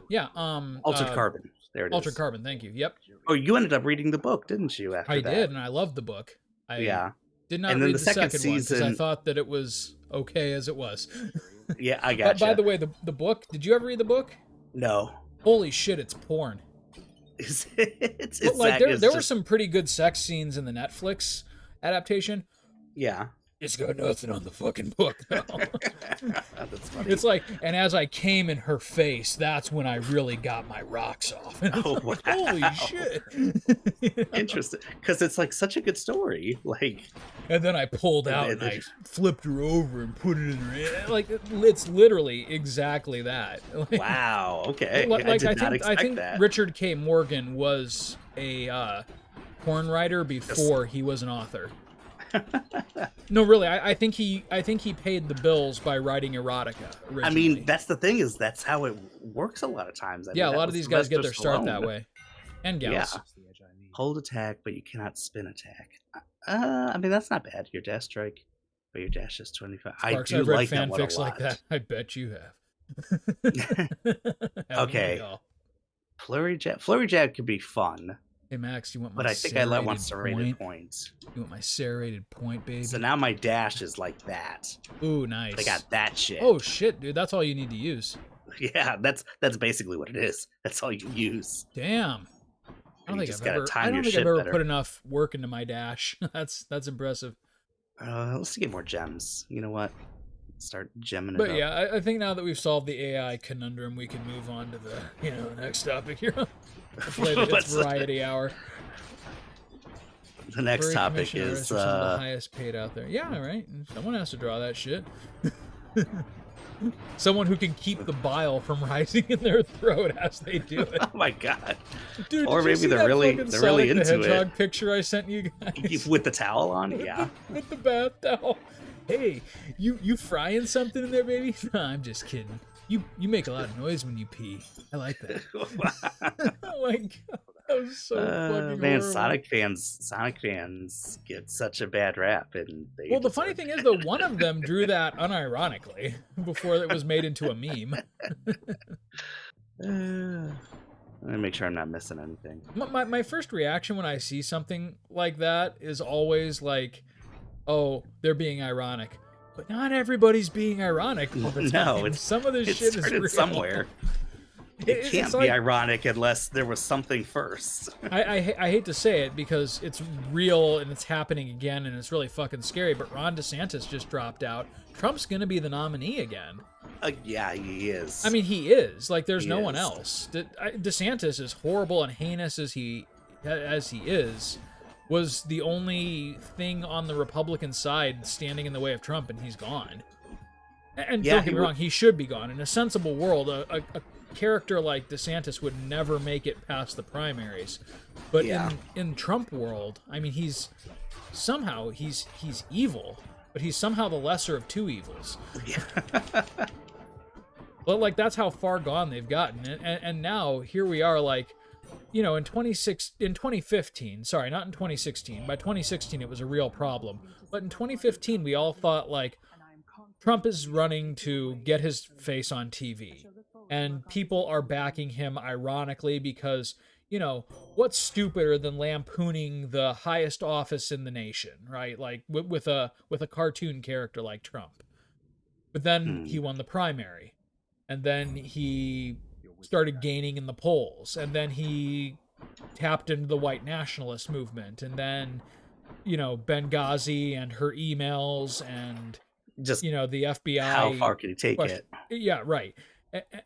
S1: Altered Carbon. There it is.
S2: Altered Carbon, thank you. Yep.
S1: Oh, you ended up reading the book, didn't you? After
S2: I
S1: that?
S2: did, and I loved the book.
S1: Yeah.
S2: Did not
S1: And then
S2: read
S1: the second
S2: one because I
S1: season-
S2: thought that it was okay as it was.
S1: Yeah, I
S2: But
S1: gotcha.
S2: by the way, the book, did you ever read the book?
S1: No.
S2: Holy shit, it's porn.
S1: It's
S2: Like there were some pretty good sex scenes in the Netflix adaptation.
S1: Yeah.
S2: It's got nothing on the fucking book, though.
S1: That's funny.
S2: It's like, and as I came in her face, that's when I really got my rocks off. And
S1: Oh,
S2: like,
S1: wow.
S2: holy shit.
S1: Interesting, because it's like such a good story. Like,
S2: And then I pulled out and I
S1: there's-
S2: flipped her over and put it in her. Like, it's literally exactly that. Like,
S1: wow. Okay.
S2: Like,
S1: I did not
S2: I
S1: expect
S2: think
S1: that.
S2: Richard K. Morgan was a porn writer before he was an author. No, really, I think he paid the bills by writing erotica originally.
S1: I mean, that's the thing, is that's how it works a lot of times. I mean,
S2: yeah, a
S1: that
S2: lot of
S1: was
S2: these guys get their
S1: Sylvester
S2: start
S1: Stallone.
S2: that way, and gals.
S1: Yeah. Hold attack, but you cannot spin attack. I mean, that's not bad. Your dash strike, but your dash is 25.
S2: Sparks,
S1: I do
S2: I've read
S1: like that one a
S2: fanfics like
S1: lot.
S2: that. I bet you have. Haven't
S1: Okay.
S2: we all?
S1: Flurry jab could be fun,
S2: Hey Max, you want my
S1: but I think I want
S2: serrated
S1: serrated
S2: point?
S1: points.
S2: You want my serrated point, baby?
S1: So now my dash is like that.
S2: Ooh, nice.
S1: I got that shit.
S2: Oh shit, dude, that's all you need to use.
S1: Yeah, that's basically what it is. That's all you use.
S2: Damn. I don't
S1: You
S2: think
S1: just
S2: I've
S1: gotta
S2: ever.
S1: time
S2: I don't
S1: your
S2: think
S1: shit
S2: I've ever
S1: better.
S2: put enough work into my dash. That's impressive.
S1: Let's get more gems. You know what? Start gemming it
S2: But
S1: up.
S2: yeah, I think now that we've solved the AI conundrum, we can move on to the next topic here. Play the
S1: What's
S2: variety hour.
S1: The next
S2: Furry
S1: topic
S2: commissioners
S1: is
S2: are some of the highest paid out there. Yeah, right. Someone has to draw that shit. Someone who can keep the bile from rising in their throat as they do it.
S1: oh my god.
S2: Dude,
S1: Or
S2: did you
S1: maybe
S2: see
S1: they're
S2: that
S1: really
S2: fucking
S1: they're really
S2: Sonic the
S1: into
S2: Hedgehog
S1: it.
S2: picture I sent you guys?
S1: With the towel on, yeah.
S2: With the bath towel. Hey, you frying something in there, baby? Nah, I'm just kidding. You make a lot of noise when you pee. I like that. Oh my god. That was so fucking
S1: man,
S2: horrible.
S1: Sonic fans get such a bad rap, and they
S2: Well, the funny
S1: deserve
S2: thing is, though, one of them drew that unironically before it was made into a meme.
S1: Let me make sure I'm not missing anything.
S2: My first reaction when I see something like that is always like, oh, they're being ironic. But not everybody's being ironic all the time.
S1: No,
S2: Some of this shit is real.
S1: somewhere. It can't be ironic unless there was something first.
S2: I hate to say it because it's real and it's happening again and it's really fucking scary, but Ron DeSantis just dropped out. Trump's going to be the nominee again.
S1: Yeah, he is.
S2: I mean, he is. Like, there's
S1: He
S2: no one
S1: is.
S2: else. DeSantis, as horrible and heinous as he is, was the only thing on the Republican side standing in the way of Trump, and he's gone. And
S1: Yeah,
S2: don't get me wrong, he should be gone. In a sensible world, a character like DeSantis would never make it past the primaries. But
S1: Yeah.
S2: in Trump world, I mean, he's evil, but he's somehow the lesser of two evils.
S1: Yeah.
S2: But like, that's how far gone they've gotten. And now here we are, like, you know, in 2015, sorry, not in 2016. By 2016 it was a real problem. But in 2015 we all thought, like, Trump is running to get his face on TV. And people are backing him ironically because, you know, what's stupider than lampooning the highest office in the nation, right? Like with a cartoon character like Trump. But then he won the primary. And then he started gaining in the polls. And then he tapped into the white nationalist movement. And then, you know, Benghazi and her emails and,
S1: Just,
S2: you know, the FBI.
S1: how far can you take it?
S2: Yeah, right.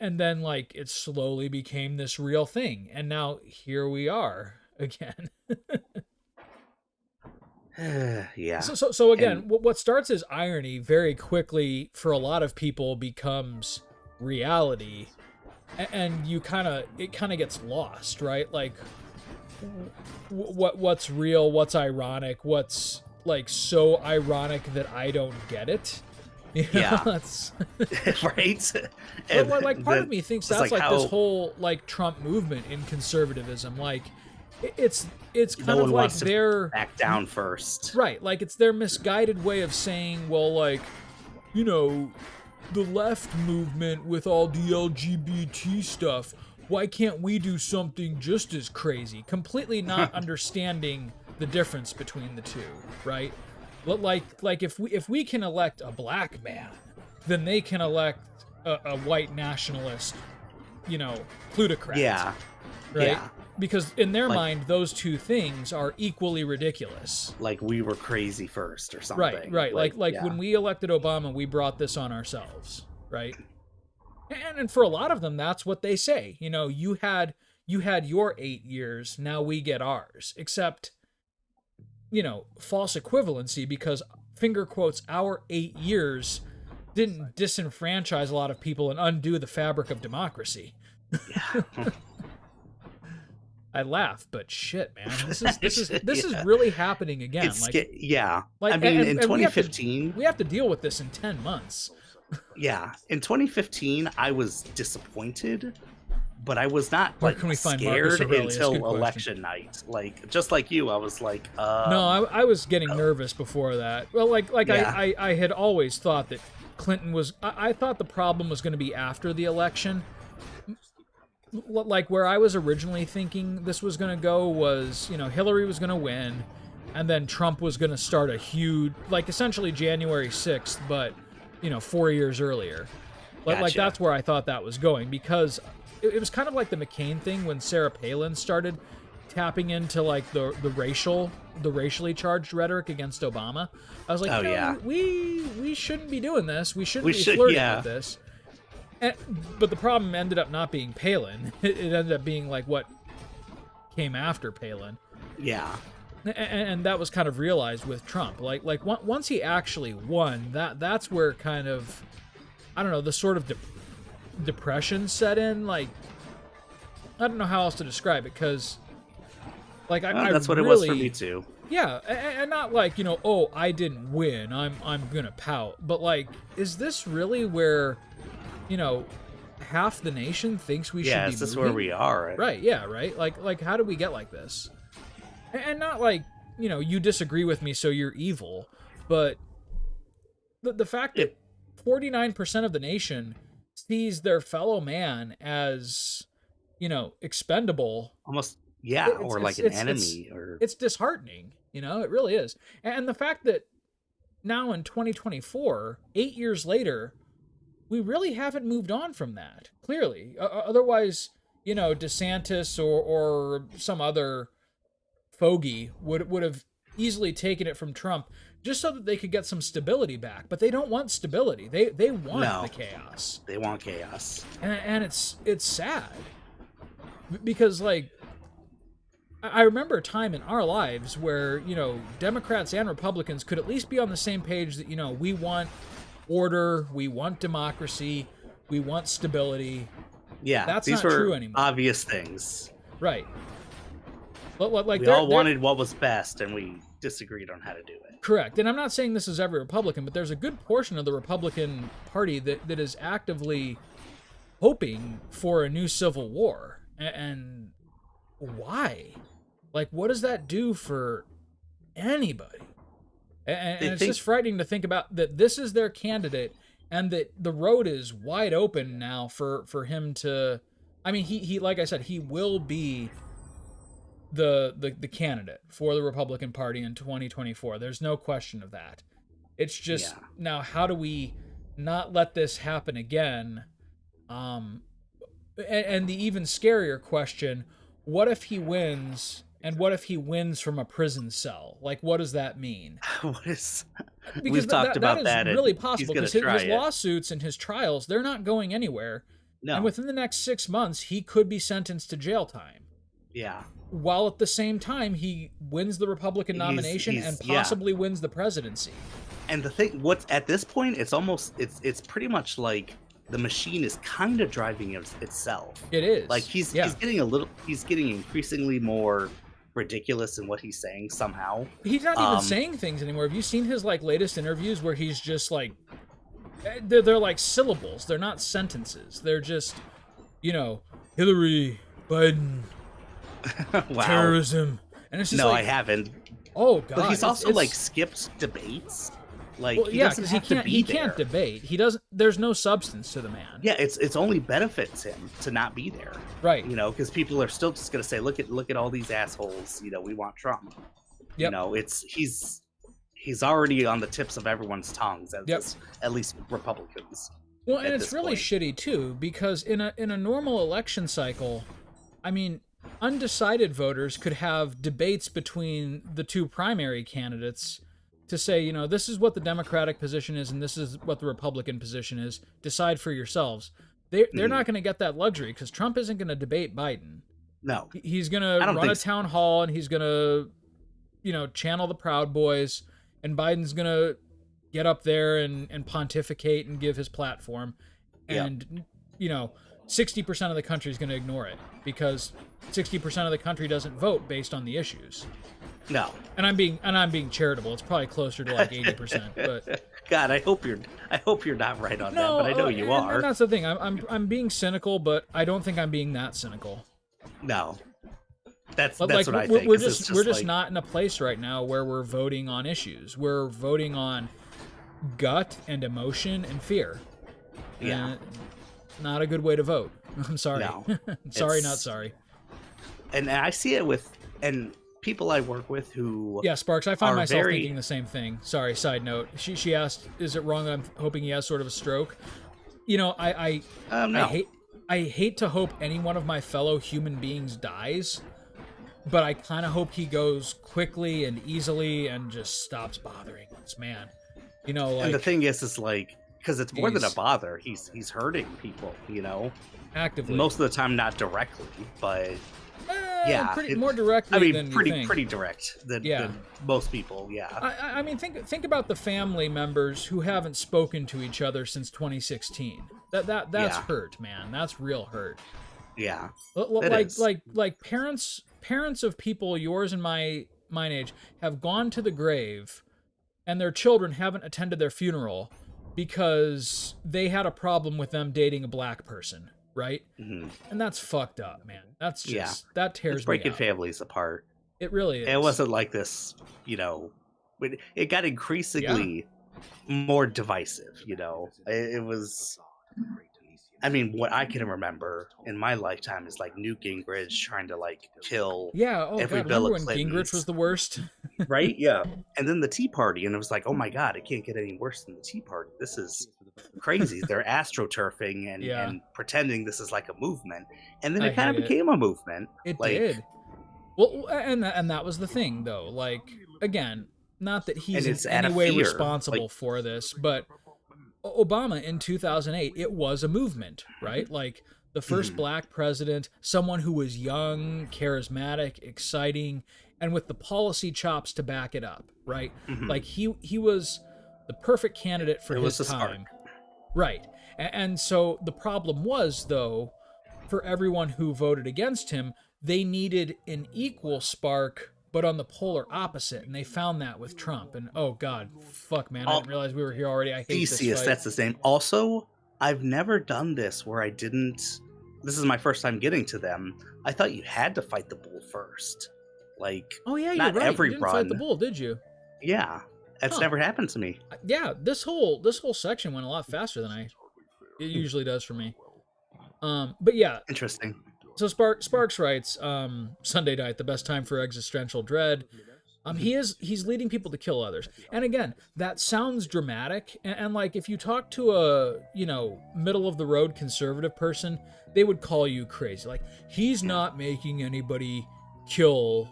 S2: And then, like, it slowly became this real thing. And now here we are again.
S1: Yeah.
S2: So again, what starts as irony very quickly for a lot of people becomes reality, and it kind of gets lost, right? Like, what's real, what's ironic, what's like so ironic that I don't get it. You know,
S1: Yeah.
S2: that's
S1: Right.
S2: but like part of me thinks that's like this
S1: how
S2: whole like Trump movement in conservatism. Like, it's kind
S1: no
S2: of
S1: one
S2: like
S1: wants to
S2: their
S1: back down first.
S2: right, like it's their misguided way of saying, well, like, you know, the left movement with all the LGBT stuff, why can't we do something just as crazy? Completely not understanding the difference between the two, right? Like if we can elect a black man, then they can elect a white nationalist, you know, plutocrat.
S1: Yeah.
S2: Right?
S1: Yeah.
S2: Because in their
S1: Like-
S2: mind, those two things are equally ridiculous.
S1: Like we were crazy first or something.
S2: Right. Like
S1: yeah.
S2: when we elected Obama, we brought this on ourselves, right? And for a lot of them, that's what they say. You know, you had your 8 years, now we get ours. Except, you know, false equivalency, because finger quotes, our 8 years didn't disenfranchise a lot of people and undo the fabric of democracy.
S1: Yeah.
S2: I laugh, but shit, man, this is really happening again.
S1: It's
S2: like,
S1: yeah.
S2: like,
S1: I mean,
S2: and
S1: in
S2: we have to-
S1: 2015,
S2: we have to deal with this in 10 months.
S1: yeah, in 2015, I was disappointed, but I was not
S2: Where
S1: like
S2: can we find Marcus
S1: scared
S2: Aurelius?
S1: until
S2: Good question.
S1: election night. Like just like you, I was like,
S2: No, I was getting nervous before that. Well, like
S1: Yeah.
S2: I had always thought that Clinton was. I thought the problem was going to be after the election. Like where I was originally thinking this was going to go was, you know, Hillary was going to win, and then Trump was going to start a huge, like essentially January 6th, but, you know, 4 years earlier. Like
S1: Gotcha.
S2: that's where I thought that was going, because it was kind of like the McCain thing when Sarah Palin started tapping into like the racially charged rhetoric against Obama. I was like,
S1: Oh,
S2: you know,
S1: yeah.
S2: we shouldn't be doing this. We shouldn't be
S1: should-
S2: flirting
S1: yeah.
S2: with this. But the problem ended up not being Palin. It ended up being like what came after Palin.
S1: yeah.
S2: And that was kind of realized with Trump. Like once he actually won, that's where kind of, I don't know, the sort of depression set in. Like, I don't know how else to describe it, because like
S1: that's what
S2: really,
S1: it was for me too.
S2: Yeah, and not like, you know, oh, I didn't win, I'm gonna pout, but like, is this really where, you know, half the nation thinks we should be moving?
S1: Yeah, is this where we are?
S2: Right, yeah, right? Like how do we get like this? And not like, you know, you disagree with me, so you're evil, but the fact that 49% of the nation sees their fellow man as, you know, expendable.
S1: Almost, yeah, or like an enemy.
S2: It's disheartening, you know, it really is. And the fact that now in 2024, 8 years later, we really haven't moved on from that, clearly. Otherwise, you know, DeSantis or some other fogey would have easily taken it from Trump just so that they could get some stability back. But they don't want stability. They want the chaos.
S1: They want chaos.
S2: And it's sad. Because, like, I remember a time in our lives where, you know, Democrats and Republicans could at least be on the same page that, you know, we want order, we want democracy, we want stability.
S1: Yeah,
S2: that's
S1: these
S2: not
S1: were
S2: true anymore.
S1: Obvious things.
S2: Right. But like
S1: we all wanted what was best, and we disagreed on how to do it.
S2: Correct. And I'm not saying this is every Republican, but there's a good portion of the Republican Party that is actively hoping for a new civil war. And why? Like, what does that do for anybody? And it's just frightening to think about that this is their candidate, and that the road is wide open now for him to. I mean, he like I said, he will be the candidate for the Republican Party in 2024. There's no question of that. It's just now, how do we not let this happen again? And the even scarier question: what if he wins? And what if he wins from a prison cell? Like, what does that mean?
S1: Because
S2: we've talked about that. Is really possible, because his
S1: lawsuits
S2: and his trials, they're not going anywhere.
S1: No.
S2: And within the next 6 months, he could be sentenced to jail time.
S1: Yeah.
S2: While at the same time, he wins the Republican nomination and possibly wins the presidency. And
S1: the thing, what's at this point, it's pretty much like the machine is kind of driving itself.
S2: It is.
S1: Like he's getting increasingly more ridiculous in what he's saying somehow.
S2: He's not even saying things anymore. Have you seen his like latest interviews where he's just like, they're like syllables. They're not sentences. They're just, you know, Hillary, Biden,
S1: wow.
S2: Terrorism. And it's just
S1: I haven't.
S2: Oh God.
S1: But he's also like skipped debates. Like,
S2: well, because he can't debate. He doesn't. There's no substance to the man.
S1: Yeah, it's only benefits him to not be there.
S2: Right.
S1: You know, because people are still just gonna say, look at all these assholes. You know, we want Trump. Yep. You know, he's already on the tips of everyone's tongues, at least Republicans.
S2: Well, and it's really shitty too, because in a normal election cycle, I mean, undecided voters could have debates between the two primary candidates to say, you know, this is what the Democratic position is and this is what the Republican position is. Decide for yourselves. They're not going to get that luxury, because Trump isn't going to debate Biden.
S1: No.
S2: He's going to run a town hall, and he's going to, you know, channel the Proud Boys, and Biden's going to get up there and pontificate and give his platform. And, you know, 60% of the country is going to ignore it, because 60% of the country doesn't vote based on the issues.
S1: No.
S2: And I'm being charitable. It's probably closer to like 80%. But
S1: God, I hope you're not right on that, but I know you are.
S2: And that's the thing. I'm being cynical, but I don't think I'm being that cynical.
S1: No. That's
S2: like,
S1: what I think.
S2: We're just not in a place right now where we're voting on issues. We're voting on gut and emotion and fear.
S1: Yeah.
S2: And not a good way to vote. I'm sorry.
S1: No,
S2: sorry, not sorry.
S1: And I see it with people I work with who
S2: Sparks, I find myself thinking the same thing. Sorry, side note. She asked, is it wrong that I'm hoping he has sort of a stroke? You know, I hate to hope any one of my fellow human beings dies, but I kind of hope he goes quickly and easily and just stops bothering us, man. You know, like,
S1: and the thing is like, because it's more than a bother, he's hurting people, you know,
S2: actively.
S1: Most of the time, not directly, but Yeah,
S2: Pretty more directly than you think.
S1: pretty direct
S2: Yeah.
S1: than most people. Yeah,
S2: I mean, think about the family members who haven't spoken to each other since 2016. That's
S1: yeah,
S2: hurt, man. That's real hurt.
S1: yeah. It
S2: Like
S1: is.
S2: parents of people yours and mine age have gone to the grave, and their children haven't attended their funeral because they had a problem with them dating a black person, right?
S1: Hmm.
S2: And that's fucked up, man. That's
S1: Yeah,
S2: just that
S1: it's
S2: tears me
S1: breaking
S2: up.
S1: families apart.
S2: It really
S1: And it
S2: is.
S1: wasn't like this, you know. It got
S2: Yeah.
S1: increasingly more divisive. It was. I mean, what I can remember in my lifetime is like Newt Gingrich trying to like kill
S2: Yeah. Oh
S1: every
S2: God,
S1: Bill
S2: remember
S1: of
S2: when Gingrich was
S1: Clinton's,
S2: the worst?
S1: right? Yeah. And then the Tea Party, and it was like, oh my God, it can't get any worse than the Tea Party. This is crazy. They're astroturfing
S2: Yeah,
S1: and pretending this is like a movement, and then
S2: I
S1: it kind of
S2: hate it.
S1: became a movement.
S2: It
S1: Like,
S2: did. Well, and that was the thing, though. Like, again, not that he's
S1: and
S2: in
S1: it's out
S2: any
S1: of
S2: way
S1: fear. Like,
S2: responsible for this, but Obama in 2008, it was a movement, right? Like the first
S1: mhm,
S2: black president, someone who was young, charismatic, exciting, and with the policy chops to back it up, right?
S1: mhm.
S2: Like he was the perfect candidate for
S1: It
S2: his
S1: was a spark.
S2: time. Right. And so the problem was, though, for everyone who voted against him, they needed an equal spark, but on the polar opposite. And they found that with Trump. And oh, God, fuck, man, I didn't
S1: All
S2: realize we were here already. I hate this
S1: Theseus,
S2: fight.
S1: that's his name. Also, I've never done this where I didn't. This is my first time getting to them. I thought you had to fight the bull first. Like,
S2: Oh, yeah, you're
S1: not
S2: right. You
S1: every
S2: didn't fight the
S1: run.
S2: bull, did you?
S1: Yeah, that's
S2: Huh.
S1: never happened to me.
S2: Yeah, this whole section went a lot faster than it
S1: Hmm,
S2: usually does for me. But yeah,
S1: interesting.
S2: so Sparks writes, Sunday night, the best time for existential dread. He's leading people to kill others. And again, that sounds dramatic. And like if you talk to a, middle of the road conservative person, they would call you crazy. Like he's
S1: Yeah.
S2: not making anybody kill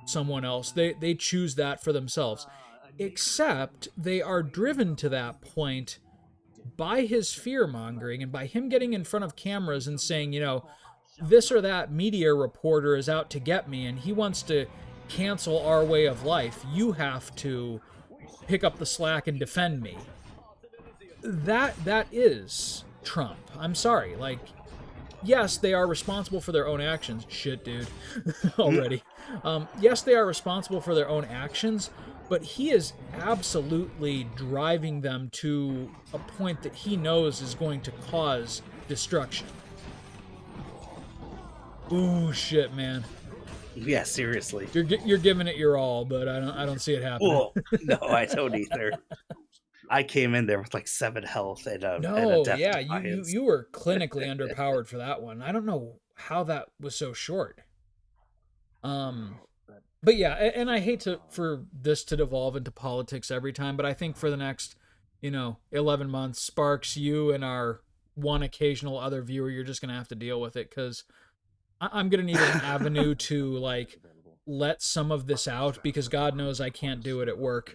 S2: someone else. They choose that for themselves. Except they are driven to that point by his fear mongering and by him getting in front of cameras and saying, this or that media reporter is out to get me and he wants to cancel our way of life. You have to pick up the slack and defend me. That is Trump. I'm sorry. Like, yes, they are responsible for their own actions. Shit, dude.
S1: Mm,
S2: Already. Yes, they are responsible for their own actions, but he is absolutely driving them to a point that he knows is going to cause destruction. Ooh, shit, man.
S1: yeah, seriously.
S2: You're giving it your all, but I don't see it happening.
S1: Well, no, I don't either. I came in there with like 7 health and a
S2: No,
S1: death
S2: yeah, you
S1: defiance.
S2: you were clinically underpowered for that one. I don't know how that was so short. Um, but yeah, and I hate for this to devolve into politics every time, but I think for the next, 11 months, Sparks, you and our one occasional other viewer, you're just gonna have to deal with it because I'm gonna need an avenue to like let some of this out because God knows I can't do it at work.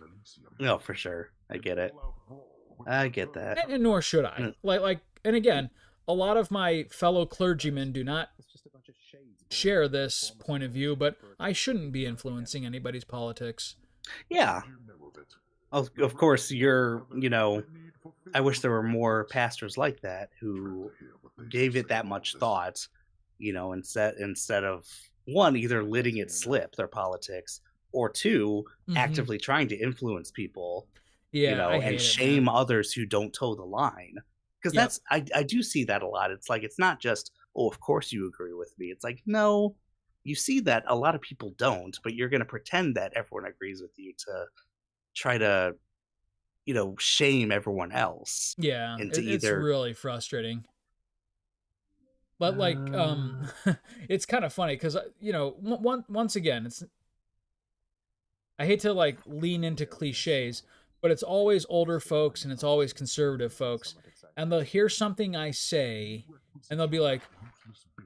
S1: No, for sure. I get it. I get that.
S2: And nor should I.
S1: Mm,
S2: And again, a lot of my fellow clergymen do not share this point of view, but I shouldn't be influencing anybody's politics.
S1: yeah. Of course, I wish there were more pastors like that who gave it that much thought, instead of one, either letting it slip their politics, or two,
S2: Hmm.
S1: actively trying to influence people,
S2: Yeah, I
S1: and
S2: hate it,
S1: shame
S2: man.
S1: others who don't toe the line. Because
S2: Yep.
S1: I do see that a lot. It's like, it's not just, oh, of course you agree with me. It's like, no, you see that a lot of people don't, but you're going to pretend that everyone agrees with you to try to, shame everyone else
S2: Yeah,
S1: into
S2: it's
S1: either.
S2: really frustrating. But like,
S1: Uh,
S2: it's kind of funny because once again, I hate to like lean into cliches, but it's always older folks and it's always conservative folks, and they'll hear something I say, and they'll be like,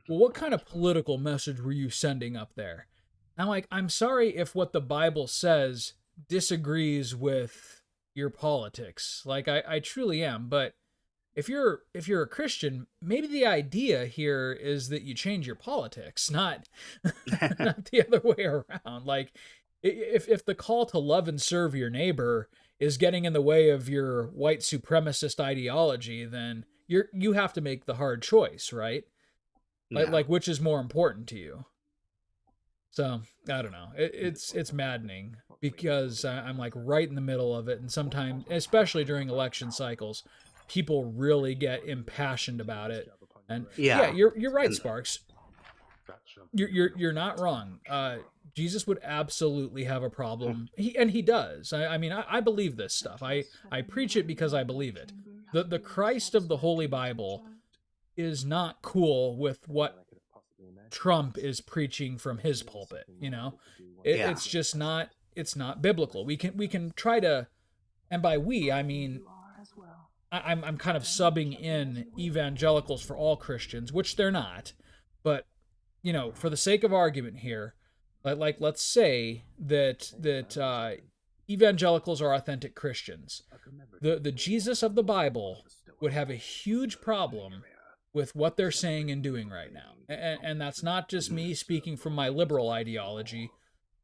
S2: well, what kind of political message were you sending up there? I'm like, I'm sorry if what the Bible says disagrees with your politics. Like, I truly am, but if you're a Christian, maybe the idea here is that you change your politics, not not the other way around. Like if the call to love and serve your neighbor is getting in the way of your white supremacist ideology, then you have to make the hard choice, right?
S1: Yeah.
S2: Like which is more important to you? So I don't know. It's maddening because I'm like right in the middle of it, and sometimes, especially during election cycles, people really get impassioned about it. And yeah,
S1: Yeah.
S2: you're right,
S1: And
S2: Sparks. You're not wrong. Jesus would absolutely have a problem. He does. I mean, I believe this stuff. I preach it because I believe it. The Christ of the Holy Bible is not cool with what Trump is preaching from his pulpit. You know,
S1: yeah.
S2: it's just not. It's not biblical. We can try to, and by we I mean I'm kind of subbing in evangelicals for all Christians, which they're not, but for the sake of argument here, like let's say that evangelicals are authentic Christians. The Jesus of the Bible would have a huge problem with what they're saying and doing right now, and that's not just me speaking from my liberal ideology.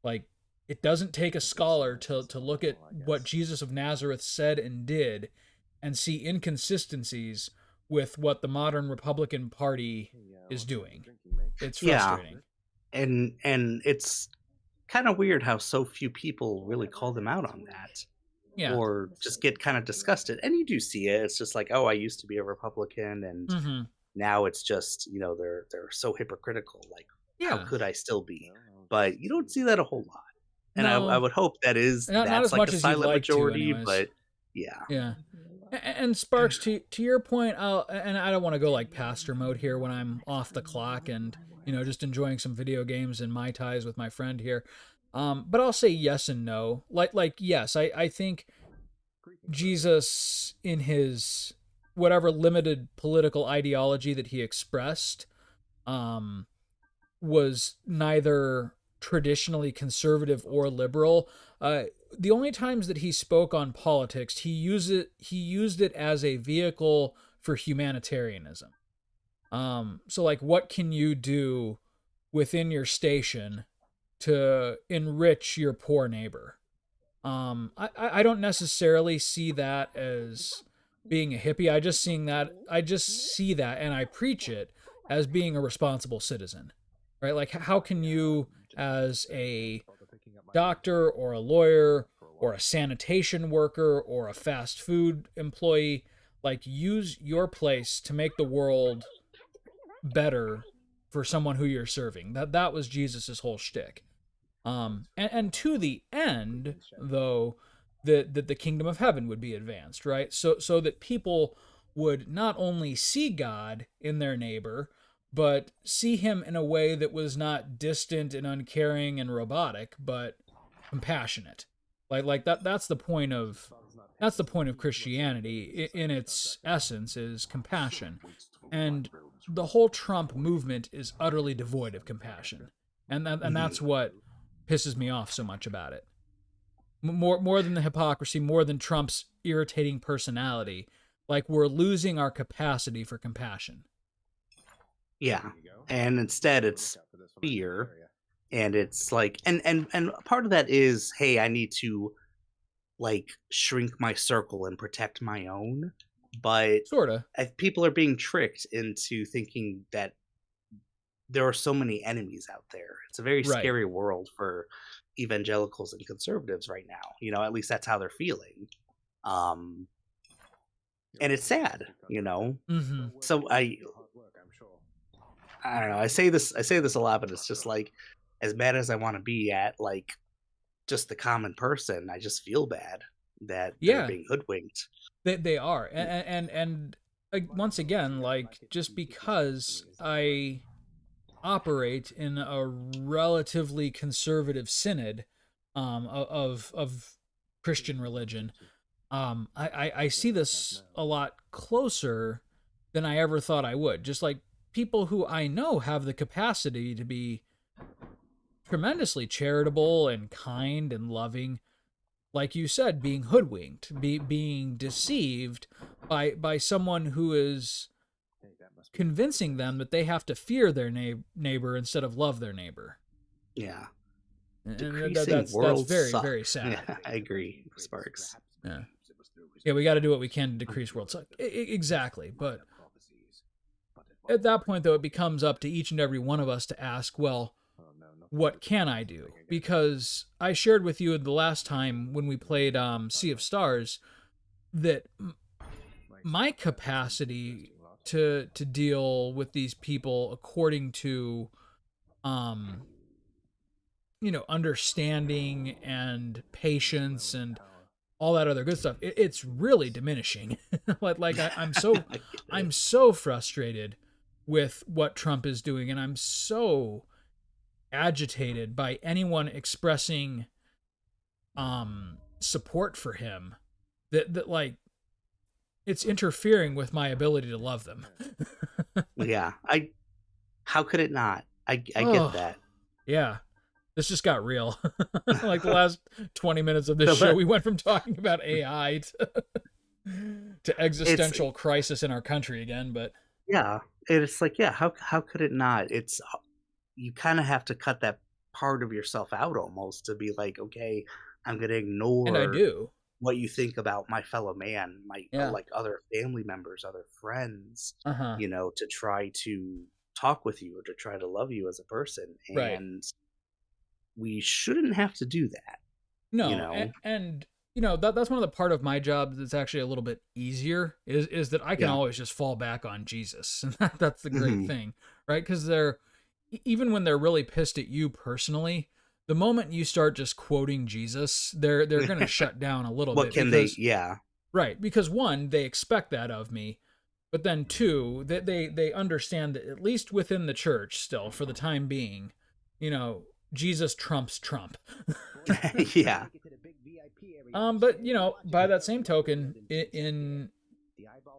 S2: Like it doesn't take a scholar to look at what Jesus of Nazareth said and did and see inconsistencies with what the modern Republican Party is doing. It's
S1: Yeah.
S2: frustrating.
S1: And it's kind of weird how so few people really call them out on that,
S2: Yeah.
S1: or just get kind of disgusted. And you do see it. It's just like, oh, I used to be a Republican, and
S2: Mm-hmm.
S1: now it's just, they're so hypocritical. Like, how
S2: Yeah.
S1: could I still be? But you don't see that a whole lot. And I
S2: No,
S1: would hope
S2: not
S1: that's
S2: as
S1: like
S2: much
S1: the
S2: as you'd
S1: silent
S2: like to,
S1: majority.
S2: anyways.
S1: But yeah.
S2: Yeah. And Sparks, to your point, and I don't want to go like pastor mode here when I'm off the clock and just enjoying some video games and Mai Tais with my friend here. But I'll say yes and no. Like yes, I think Jesus, in his whatever limited political ideology that he expressed, um, was neither traditionally conservative or liberal. The only times that he spoke on politics, he used it as a vehicle for humanitarianism. So like, what can you do within your station to enrich your poor neighbor? I don't necessarily see that as being a hippie. I just see that and I preach it as being a responsible citizen. Right? Like how can you as a doctor or a lawyer or a sanitation worker or a fast food employee like use your place to make the world better for someone who you're serving? That was Jesus's whole shtick. And to the end, though, that the kingdom of heaven would be advanced, right? So that people would not only see God in their neighbor, but see him in a way that was not distant and uncaring and robotic, but compassionate. Like that's the point of Christianity in its essence is compassion. And the whole Trump movement is utterly devoid of compassion. And that's
S1: Mhm.
S2: what pisses me off so much about it. More than the hypocrisy, more than Trump's irritating personality, like we're losing our capacity for compassion.
S1: Yeah. And instead it's fear. And it's like, and part of that is, hey, I need to like shrink my circle and protect my own. But
S2: Sorta.
S1: people are being tricked into thinking that there are so many enemies out there. It's a very
S2: Right.
S1: scary world for evangelicals and conservatives right now. At least that's how they're feeling. Um, and it's sad.
S2: Mm-hmm.
S1: So I don't know. I say this a lot, but it's just like, as mad as I want to be at like just the common person, I just feel bad that they're
S2: Yeah,
S1: being hoodwinked.
S2: they are. And once again, like just because I operate in a relatively conservative synod of Christian religion, I see this a lot closer than I ever thought I would. Just like people who I know have the capacity to be tremendously charitable and kind and loving, like you said, being hoodwinked, being deceived by someone who is convincing them that they have to fear their neighbor instead of love their neighbor.
S1: Yeah.
S2: And
S1: Decreasing
S2: that's
S1: worlds
S2: very,
S1: suck.
S2: very sad.
S1: Yeah, I agree, Sparks.
S2: Yeah, yeah, we got to do what we can to decrease world suck. Exactly, but at that point, though, it becomes up to each and every one of us to ask, well, what can I do? Because I shared with you the last time when we played Sea of Stars that my capacity to deal with these people according to understanding and patience and all that other good stuff, it's really diminishing. I'm so frustrated with what Trump is doing, and I'm so agitated by anyone expressing support for him that like it's interfering with my ability to love them.
S1: Yeah, how could it not? I
S2: Oh,
S1: get that.
S2: yeah. This just got real. Like the last 20 minutes of this show, we went from talking about AI to existential crisis in our country again. But
S1: yeah, it's like, yeah, how could it not? It's you kind of have to cut that part of yourself out almost to be like, okay, I'm gonna ignore
S2: and I do
S1: what you think about my fellow man, my like other family members, other friends, to try to talk with you or to try to love you as a person. And we shouldn't have to do that.
S2: No, and that's one of the part of my job that's actually a little bit easier is that I can always just fall back on Jesus, and that's the great thing, right? Because even when they're really pissed at you personally, the moment you start just quoting Jesus, they're going to shut down a little bit.
S1: What can they? Yeah,
S2: right. Because one, they expect that of me, but then two, they understand that at least within the church, still for the time being, Jesus trumps Trump.
S1: Yeah.
S2: But by that same token, in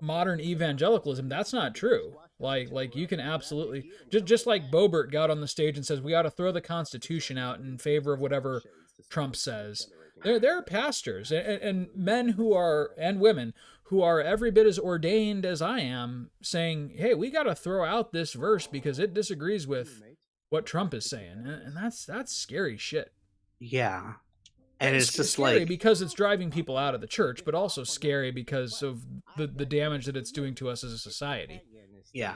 S2: modern evangelicalism, that's not true. Like you can absolutely just like Boebert got on the stage and says we ought to throw the Constitution out in favor of whatever Trump says. There are pastors and men and women who are every bit as ordained as I am saying, hey, we got to throw out this verse because it disagrees with what Trump is saying, and that's scary shit.
S1: Yeah. And it's just
S2: scary
S1: like,
S2: because it's driving people out of the church, but also scary because of the damage that it's doing to us as a society.
S1: Yeah.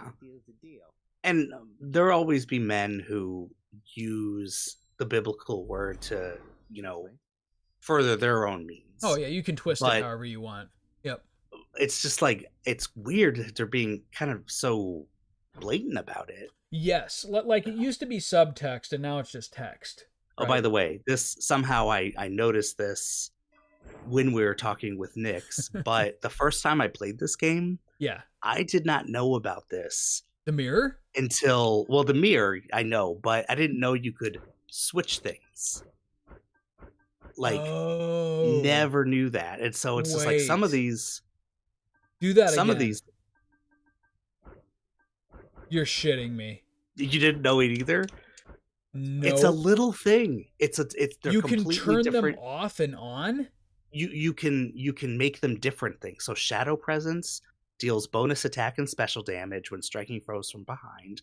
S1: And there'll always be men who use the biblical word to, further their own means.
S2: Oh yeah, you can twist it however you want. Yep.
S1: It's just like, it's weird that they're being kind of so blatant about it.
S2: Yes, like it used to be subtext and now it's just text.
S1: Oh, by the way, this somehow I noticed this when we were talking with Nix, but the first time I played this game, I did not know about this.
S2: The mirror?
S1: Until, the mirror, I know, but I didn't know you could switch things. Like, never knew that. And so it's just like some of these...
S2: Do that
S1: some
S2: again.
S1: Of these...
S2: You're shitting me.
S1: You didn't know it either?
S2: No.
S1: It's a little thing. They're
S2: you can turn
S1: different.
S2: Them off and on?
S1: You can make them different things. So Shadow Presence deals bonus attack and special damage when striking foes from behind.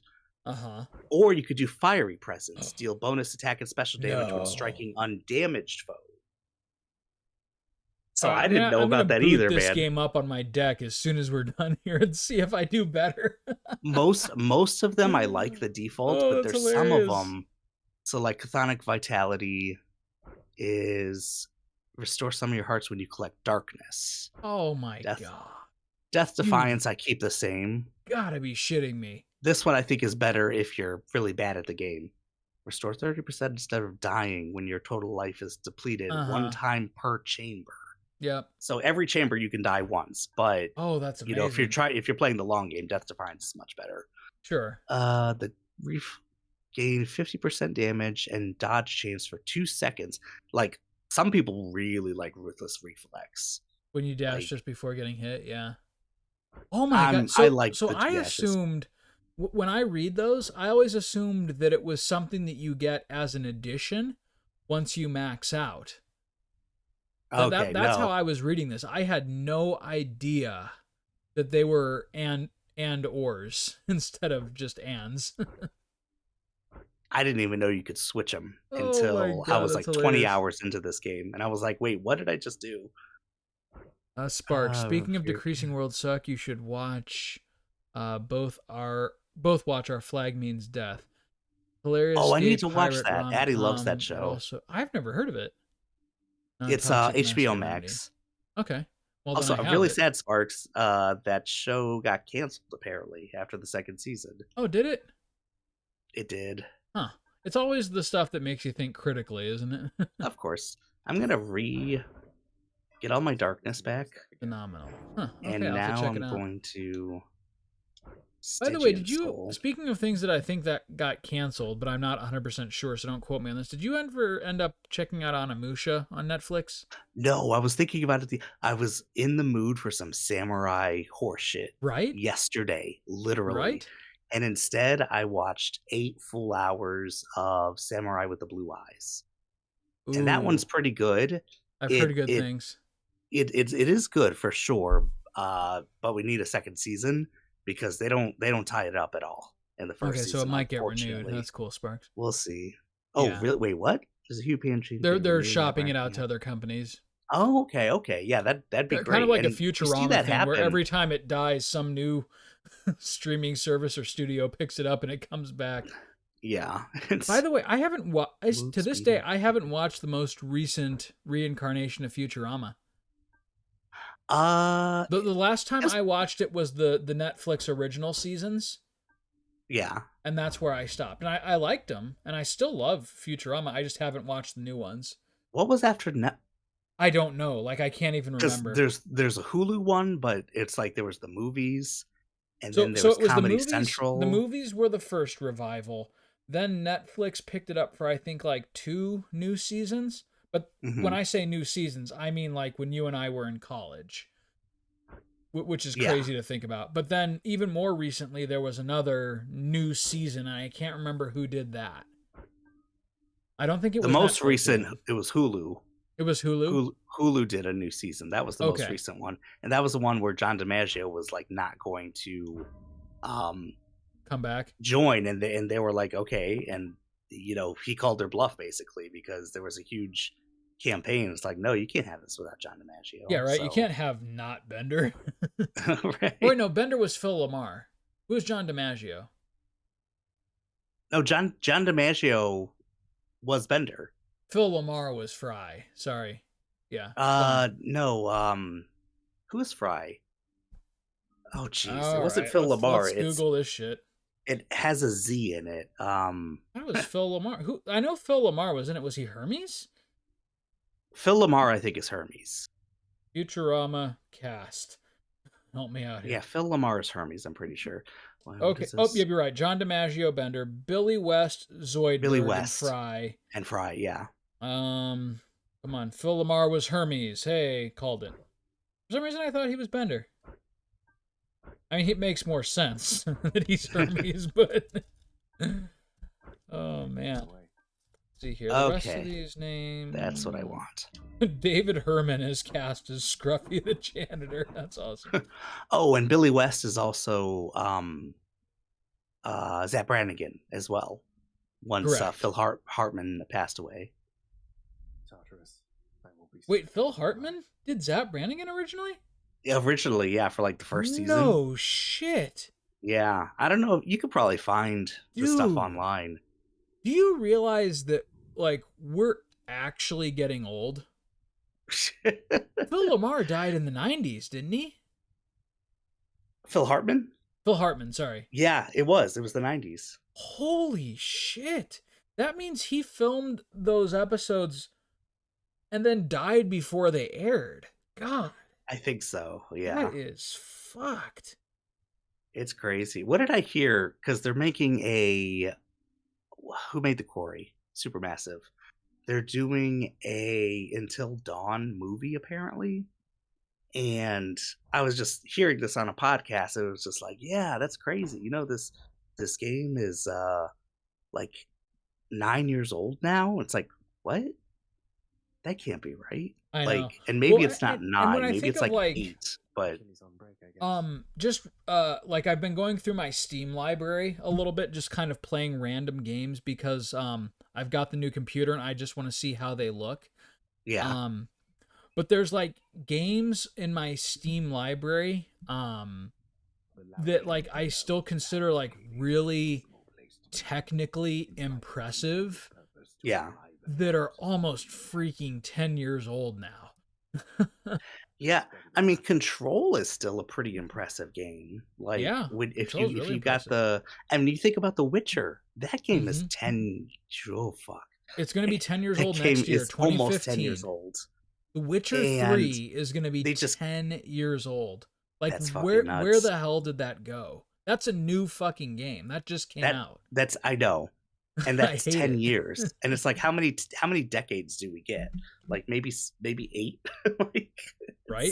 S1: Or you could do Fiery Presence, deal bonus attack and special damage when striking undamaged foes. So I didn't know about that either, man.
S2: This game up on my deck as soon as we're done here and see if I do better.
S1: most of them I like the default, but there's hilarious. Some of them. So like Chthonic Vitality is restore some of your hearts when you collect darkness.
S2: Oh my god.
S1: Death Defiance I keep the same.
S2: Gotta be shitting me.
S1: This one I think is better if you're really bad at the game. Restore 30% instead of dying when your total life is depleted one time per chamber.
S2: Yep.
S1: So every chamber you can die once, but
S2: that's amazing.
S1: if you're playing the long game, Death Defiance is much better.
S2: Sure.
S1: The gain 50% damage and dodge chains for 2 seconds. Like some people really like Ruthless Reflex.
S2: When you dash just before getting hit, yeah. Oh my god! So I assumed when I read those, I always assumed that it was something that you get as an addition once you max out.
S1: Okay,
S2: That's how
S1: no.
S2: I was reading this. I had no idea that they were and ors instead of just ands.
S1: I didn't even know you could switch them
S2: Oh my
S1: until I
S2: god,
S1: was
S2: that's
S1: like 20
S2: hilarious.
S1: hours into this game, and I was like, "Wait, what did I just do?"
S2: Spark. Speaking of
S1: Fear
S2: decreasing
S1: King.
S2: world suck, you should watch both watch Our Flag Means Death. Hilarious
S1: Oh, I need
S2: gay
S1: to watch
S2: pirate
S1: that.
S2: rom
S1: Addie loves that
S2: com, but
S1: show.
S2: also I've never heard of it.
S1: It's
S2: Toxic
S1: HBO
S2: masculinity.
S1: Max.
S2: Okay. Well then
S1: Also,
S2: I
S1: I'm
S2: have
S1: really
S2: it.
S1: sad, Sparks. That show got canceled apparently after the second season.
S2: Oh, did it?
S1: It did,
S2: Huh. It's always the stuff that makes you think critically, isn't it?
S1: of course. I'm gonna get all my darkness back,
S2: Phenomenal. Huh. Okay,
S1: and
S2: I'll have to
S1: now
S2: check it
S1: I'm
S2: out.
S1: going to
S2: By the way,
S1: Stygian
S2: did you,
S1: Soul.
S2: speaking of things that I think that got canceled, but I'm not 100% sure, so don't quote me on this, did you ever end up checking out Onimusha on Netflix?
S1: No, I was thinking about it. I was in the mood for some samurai horseshit
S2: Right?
S1: yesterday, literally.
S2: Right?
S1: And instead, I watched 8 full hours of Samurai with the Blue Eyes. And that one's
S2: Ooh,
S1: pretty good.
S2: I've heard
S1: It
S2: good
S1: it
S2: things.
S1: it is good for sure. But we need a second season because they don't tie it up at all in the first
S2: Okay, so it
S1: season,
S2: might get renewed.
S1: unfortunately.
S2: That's cool, Sparks.
S1: We'll see. Oh,
S2: Yeah.
S1: really? Wait, what? Does Hugh Panchine
S2: They're
S1: get
S2: they're
S1: renewed? That
S2: shopping
S1: brand?
S2: it out
S1: Yeah.
S2: to other companies.
S1: Oh, okay. Yeah, that'd be
S2: Kind of
S1: great.
S2: like a
S1: And you see
S2: Futurama
S1: that
S2: thing where
S1: happen.
S2: every time it dies, some new streaming service or studio picks it up and it comes back.
S1: Yeah.
S2: By
S1: It's
S2: the way, I haven't
S1: move
S2: to this day
S1: speed.
S2: I haven't watched the most recent reincarnation of Futurama.
S1: Uh
S2: The last time
S1: it's
S2: I watched it was the Netflix original seasons,
S1: yeah.
S2: and that's where I stopped. And I liked them, and I still love Futurama. I just haven't watched the new ones.
S1: What was after net?
S2: I don't know. Like I can't even
S1: Because
S2: remember.
S1: there's a Hulu one, but it's like there was the movies, and
S2: So
S1: then there
S2: so
S1: was
S2: it was the
S1: Comedy
S2: movies. The
S1: Central.
S2: movies were the first revival. Then Netflix picked it up for I think like 2 new seasons. But when
S1: Hmm.
S2: I say new seasons, I mean like when you and I were in college, which is
S1: Yeah.
S2: crazy to think about. But then even more recently, there was another new season, and I can't remember who did that. I don't think it
S1: The
S2: was
S1: most
S2: Netflix
S1: recent,
S2: again.
S1: it was Hulu.
S2: It was Hulu.
S1: Hulu did a new season. That was the most
S2: Okay,
S1: recent one, and that was the one where John DiMaggio was like not going to
S2: come back.
S1: join, and they were like, okay, and he called their bluff basically because there was a huge campaign. It's like, no, you can't have this without John
S2: Yeah,
S1: DiMaggio.
S2: right. You
S1: So
S2: can't have not Bender. Or
S1: right.
S2: no, Bender was Phil Lamar. Who was John DiMaggio?
S1: No, John DiMaggio was Bender.
S2: Phil Lamar was Fry. Sorry. Yeah. Go on.
S1: No, who is Fry? Oh jeez, it
S2: All
S1: wasn't
S2: right.
S1: Phil Lamar.
S2: Let's Google this shit.
S1: It has a Z in it.
S2: That was Phil Lamar. Who I know Phil Lamar was in it. Was he Hermes?
S1: Phil Lamar, I think, is Hermes.
S2: Futurama cast. Help me out
S1: Yeah,
S2: here.
S1: Phil Lamar is Hermes. I'm pretty sure. What
S2: Okay.
S1: is
S2: Oh, yeah,
S1: this?
S2: you're right. John DiMaggio, Bender, Billy West,
S1: Billy
S2: Zoidberg, and
S1: West
S2: Fry.
S1: and Fry. Yeah.
S2: Come on. Phil Lamar was Hermes. Hey, called it. For some reason, I thought he was Bender. I mean, it makes more sense that he's Hermes, but oh man. Let's see here. The rest of
S1: Okay,
S2: these
S1: that's what I
S2: names.
S1: want.
S2: David Herman is cast as Scruffy the janitor. That's awesome.
S1: Oh, and Billy West is also Zap Brannigan as well. Once
S2: Correct.
S1: Phil Hartman passed away.
S2: Wait, Phil Hartman did Zap Brannigan originally?
S1: Yeah, originally, yeah, for like the first season.
S2: No shit.
S1: Yeah, I don't know. You could probably find the stuff
S2: Dude,
S1: online.
S2: do you realize that like we're actually getting old? Phil Lamar died in the 90s, didn't he?
S1: Phil Hartman?
S2: Phil Hartman, sorry.
S1: Yeah, it was. It was the 90s.
S2: Holy shit. That means he filmed those episodes and then died before they aired. God,
S1: I think so. Yeah.
S2: that is fucked.
S1: It's crazy. What did I hear? Because they're making a. Who made the quarry? Supermassive. They're doing a Until Dawn movie, apparently. And I was just hearing this on a podcast. It was just like, yeah, that's crazy. This game is like 9 years old now. It's like, what? That can't be right.
S2: I know.
S1: Like, and maybe
S2: Well,
S1: it's not
S2: and when
S1: 9,
S2: I
S1: maybe
S2: think
S1: it's
S2: of
S1: like
S2: like
S1: 8, but
S2: just like I've been going through my Steam library a little bit, just kind of playing random games because I've got the new computer and I just want to see how they look.
S1: yeah.
S2: Um but there's like games in my Steam library that like I still consider like really technically impressive
S1: Yeah.
S2: that are almost freaking 10 years old now.
S1: Yeah, I mean, Control is still a pretty impressive game. Like,
S2: Yeah,
S1: when
S2: Control's
S1: if
S2: really
S1: you got
S2: impressive.
S1: the I mean, you think about The Witcher, that game is
S2: Hmm
S1: 10 oh, fuck.
S2: It's going to be 10 years
S1: That
S2: old
S1: game
S2: next year,
S1: is almost 10 years
S2: 2015.
S1: old,
S2: The Witcher
S1: and
S2: 3 is going to be
S1: they just
S2: 10 years old. Like
S1: that's fucking
S2: where
S1: nuts.
S2: the hell did that go? That's a new fucking game. That just came
S1: That
S2: out.
S1: that's I know, and
S2: I
S1: that's
S2: hate
S1: 10
S2: it.
S1: years, and it's like, how many decades do we get? Like, maybe 8? Like,
S2: Right?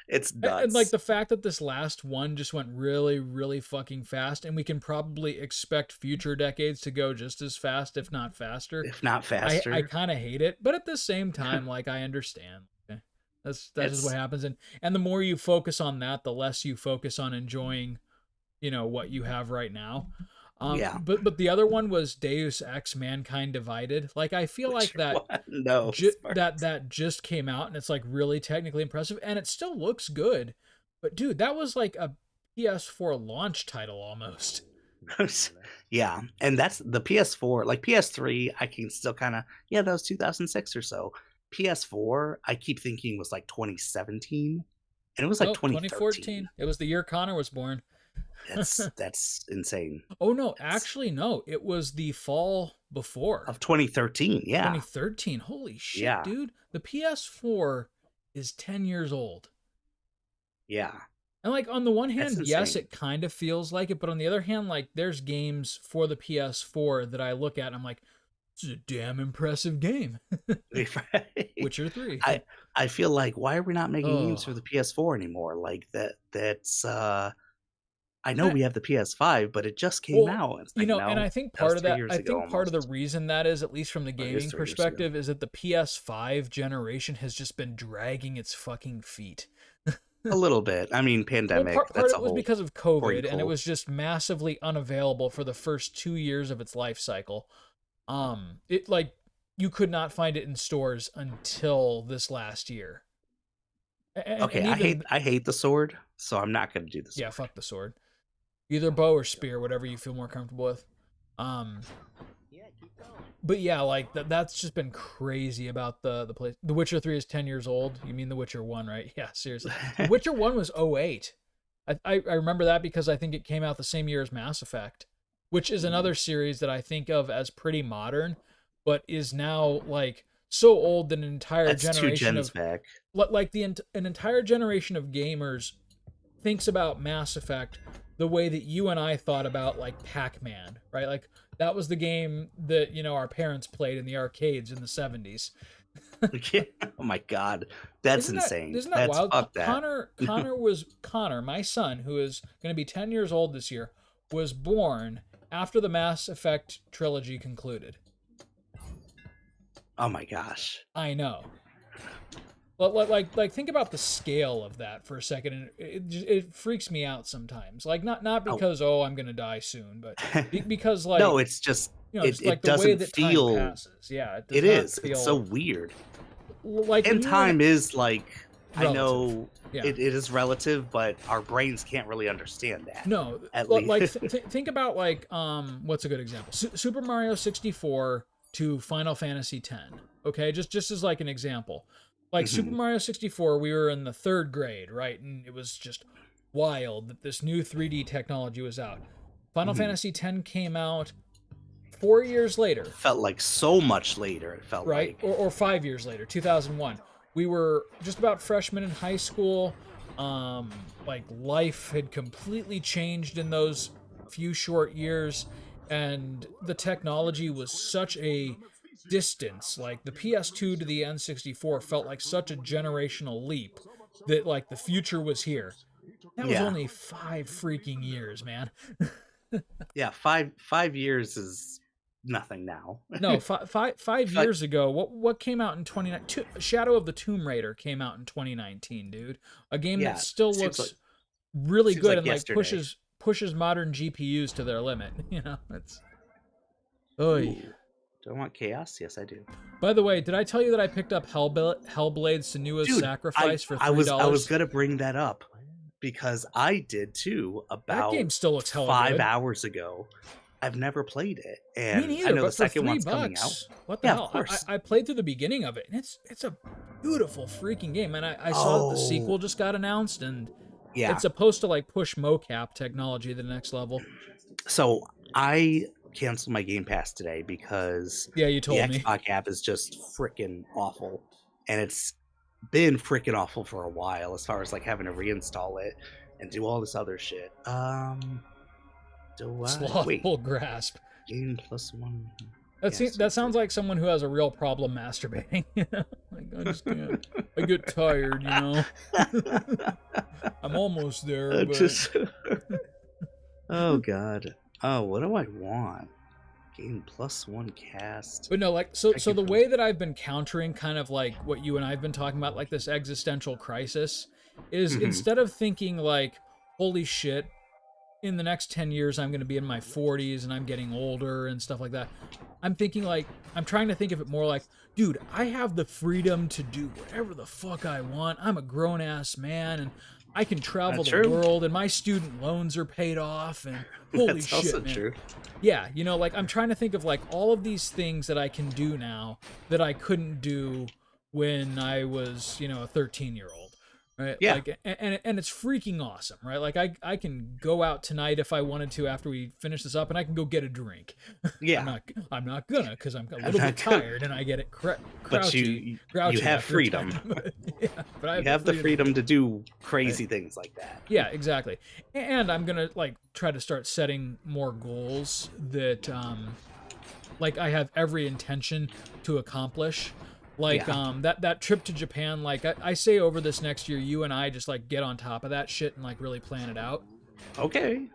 S1: it's
S2: And like
S1: nuts,
S2: the fact that this last one just went really, really fucking fast, and we can probably expect future decades to go just as fast, if not faster.
S1: if not
S2: I
S1: faster.
S2: kind of hate it, but at the same time, like I understand. Okay. That's just what
S1: It's
S2: happens, and the more you focus on that, the less you focus on enjoying, what you have right now.
S1: yeah.
S2: But the other one was Deus Ex: Mankind Divided. Like I feel like
S1: Which
S2: that
S1: one? No, smart.
S2: that just came out and it's like really technically impressive and it still looks good. But dude, that was like a PS4 launch title almost.
S1: Yeah, and that's the PS4. Like PS3, I can still kind of yeah, that was 2006 or so. PS4, I keep thinking was like 2017, and it was like
S2: Nope,
S1: 2013.
S2: 2014. It was the year Connor was born.
S1: That's insane.
S2: Oh no,
S1: That's
S2: actually no, it was the fall before.
S1: of 2013. Yeah,
S2: 2013. Holy shit,
S1: yeah,
S2: dude. The PS4 is 10 years old.
S1: yeah.
S2: And like on the one
S1: That's
S2: hand, yes,
S1: insane.
S2: it kind of feels like it, but on the other hand, like there's games for the PS4 that I look at and I'm like, this is a damn impressive game. Witcher 3.
S1: I I feel like why are we not making games for
S2: Oh.
S1: the PS4 anymore? Like that's I know
S2: And
S1: we have the PS5, but it just came
S2: well,
S1: out. It's like,
S2: and
S1: no,
S2: I think
S1: that was
S2: part of
S1: 3
S2: that,
S1: years
S2: I
S1: ago
S2: think part of the
S1: almost.
S2: reason that is, at least from the
S1: Or it is
S2: gaming
S1: 3 years ago.
S2: perspective, is that the PS5 generation has just been dragging its fucking feet.
S1: A little bit. I mean,
S2: Well,
S1: pandemic,
S2: part
S1: that's
S2: of
S1: a
S2: it was
S1: whole
S2: because of COVID, and it
S1: wrinkle.
S2: was just massively unavailable for the first 2 years of its life cycle. It like you could not find it in stores until this last year,
S1: Okay,
S2: and even
S1: I hate the sword, so I'm not gonna do the
S2: yeah,
S1: sword.
S2: fuck the sword. Either bow or spear, whatever you feel more comfortable with. Um, but yeah, like that's just been crazy about the place. The Witcher 3 is 10 years old. You mean The Witcher 1, right? Yeah, seriously. The Witcher 1 was '08. I remember that because I think it came out the same year as Mass Effect, which is
S1: Mm.
S2: another series that I think of as pretty modern, but is now like so old that an entire
S1: That's 2
S2: generation
S1: gens
S2: of
S1: back.
S2: like an entire generation of gamers thinks about Mass Effect the way that you and I thought about like Pac-Man, right? Like that was the game that, our parents played in the arcades in the 70s.
S1: Oh my god. That's
S2: Isn't that
S1: insane.
S2: isn't that
S1: That's
S2: wild?
S1: fuck that.
S2: Connor, my son, who is going to be 10 years old this year, was born after the Mass Effect trilogy concluded.
S1: Oh my gosh.
S2: I know. Like think about the scale of that for a second, and it freaks me out sometimes. Like not
S1: Oh.
S2: because I'm gonna die soon, but because
S1: No,
S2: like
S1: it's just
S2: just like
S1: it
S2: the way
S1: doesn't
S2: that time
S1: feel
S2: passes. Yeah, it does
S1: it
S2: not
S1: is. It's so
S2: feel
S1: weird.
S2: like when
S1: And
S2: you and
S1: time is like I
S2: relative.
S1: know
S2: Yeah.
S1: it is relative, but our brains can't really understand that.
S2: No,
S1: At
S2: like
S1: least
S2: think about like what's a good example? Super Mario 64 to Final Fantasy 10. Okay, just as like an example. Like Super
S1: Mhm.
S2: Mario 64, we were in the 3rd grade, right? And it was just wild that this new 3D technology was out. Final
S1: Mhm.
S2: Fantasy 10 came out 4 years later,
S1: Felt like so much later, it felt
S2: right?
S1: like.
S2: Or 5 years later, 2001. We were just about freshmen in high school. Like life had completely changed in those few short years, and the technology was such a distance. Like the PS2 to the N64 felt like such a generational leap that like the future was here. That was
S1: Yeah.
S2: only 5 freaking years, man.
S1: Yeah, 5 years is nothing now.
S2: No, five
S1: Like,
S2: years ago. What came out in 2019? Shadow of the Tomb Raider came out in 2019, dude. A game that
S1: yeah,
S2: still looks really
S1: seems
S2: good
S1: like
S2: and like
S1: yesterday.
S2: pushes modern GPUs to their limit. It's. Oy.
S1: Ooh, do I want chaos? Yes, I do.
S2: By the way, did I tell you that I picked up Hellblade: Senua's
S1: Dude,
S2: Sacrifice for
S1: I was
S2: $3?
S1: gonna bring that up because I did too
S2: That
S1: about
S2: game still looks hella
S1: 5 hours ago. I've never played it,
S2: good. Me
S1: and I
S2: neither,
S1: know the
S2: but for
S1: second one's coming out.
S2: $3, what the
S1: Yeah, of
S2: hell?
S1: course.
S2: I played through the beginning of it, and it's a beautiful freaking game. And I saw that the
S1: Oh,
S2: sequel just got announced, and
S1: yeah.
S2: it's supposed to like push mocap technology to the next level.
S1: So I canceled my Game Pass today because
S2: Yeah, you
S1: the
S2: told me.
S1: Xbox app is just freaking awful, and it's been freaking awful for a while as far as like having to reinstall it and do all this other shit. Do I wait?
S2: Slothful grasp.
S1: Game plus one.
S2: That sounds like someone who has a real problem masturbating. Like I just can't. I get tired, I'm almost there, but
S1: Just oh god. Oh, what do I want? Game plus one cast.
S2: But no, like so the way that I've been countering kind of like what you and I've been talking about, like this existential crisis, is instead of thinking like, holy shit, in the next 10 years I'm going to be in my 40s and I'm getting older and stuff like that. I'm thinking like, I'm trying to think of it more like, dude, I have the freedom to do whatever the fuck I want. I'm a grown ass man and I can travel the world and my student loans are paid off and holy shit,
S1: also
S2: man.
S1: True.
S2: Yeah, like I'm trying to think of like all of these things that I can do now that I couldn't do when I was, a 13-year-old. Right.
S1: Yeah.
S2: Like, and it's freaking awesome, right? Like I can go out tonight if I wanted to after we finish this up, and I can go get a drink.
S1: Yeah.
S2: I'm not gonna because I'm a little bit tired and I get it grouchy.
S1: But you have freedom.
S2: But I
S1: have the freedom to do crazy things like that.
S2: Yeah, exactly. And I'm gonna like try to start setting more goals that like I have every intention to accomplish. Like that trip to Japan, like I say over this next year, you and I just like get on top of that shit and like really plan it out.
S1: Okay.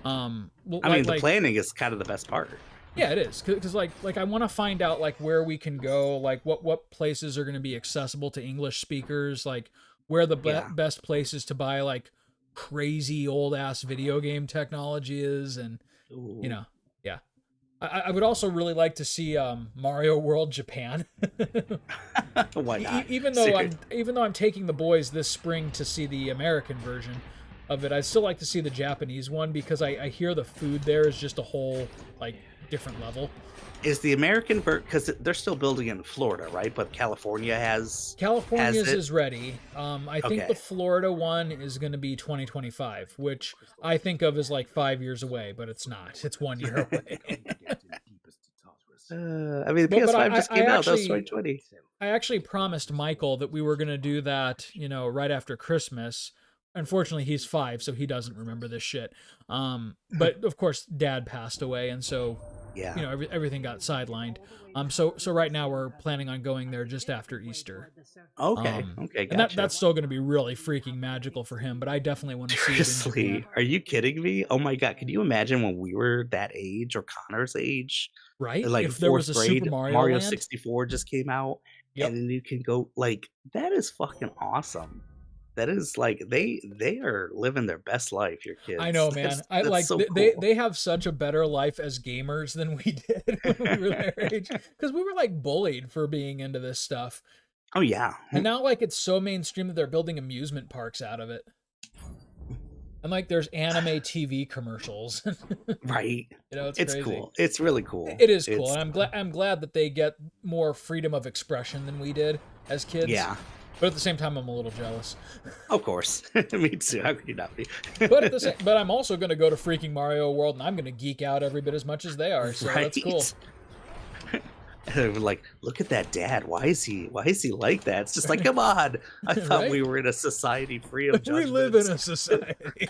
S2: Well,
S1: I mean, the planning is kind of the best part.
S2: Yeah, it is, because like I want to find out like where we can go, like what places are going to be accessible to English speakers, like where the best places to buy like crazy old ass video game technology is, and
S1: Ooh.
S2: yeah. I would also really like to see Mario World Japan.
S1: Why not?
S2: Even though I'm taking the boys this spring to see the American version of it, I'd still like to see the Japanese one because I hear the food there is just a whole like different level.
S1: Is the American version, because they're still building in Florida, right? But California's
S2: is ready. I think the Florida one is going to be 2025, which I think of as like 5 years away, but it's not. It's 1 year away.
S1: I mean, the PS5 just came out. That was 2020.
S2: I actually promised Michael that we were going to do that, right after Christmas. Unfortunately, he's 5, so he doesn't remember this shit. But of course, Dad passed away, and so everything got sidelined. So right now we're planning on going there just after Easter.
S1: Okay,
S2: gotcha. And that's still going to be really freaking magical for him. But I definitely want to see it.
S1: Seriously, are you kidding me? Oh my god, can you imagine when we were that age or Connor's age?
S2: Right,
S1: like
S2: if there was a
S1: grade,
S2: Super Mario Land?
S1: 64 just came out, and then you can go like that. Is fucking awesome. That is like they are living their best life. Your kids.
S2: I know, man.
S1: That's
S2: like
S1: so
S2: they have such a better life as gamers than we did when we were their age, because we were like bullied for being into this stuff.
S1: Oh yeah.
S2: And now like it's so mainstream that they're building amusement parks out of it. And like there's anime TV commercials.
S1: Right.
S2: It's
S1: crazy. Cool. It's really cool.
S2: It is cool, and I'm glad that they get more freedom of expression than we did as kids.
S1: Yeah.
S2: But at the same time, I'm a little jealous.
S1: Of course. Me too. How could you not be?
S2: but I'm also going to go to freaking Mario World, and I'm going to geek out every bit as much as they are. So that's cool.
S1: Like, look at that dad. Why is he like that? It's just like, come on. I thought we were in a society free of judgments.
S2: We live in a society.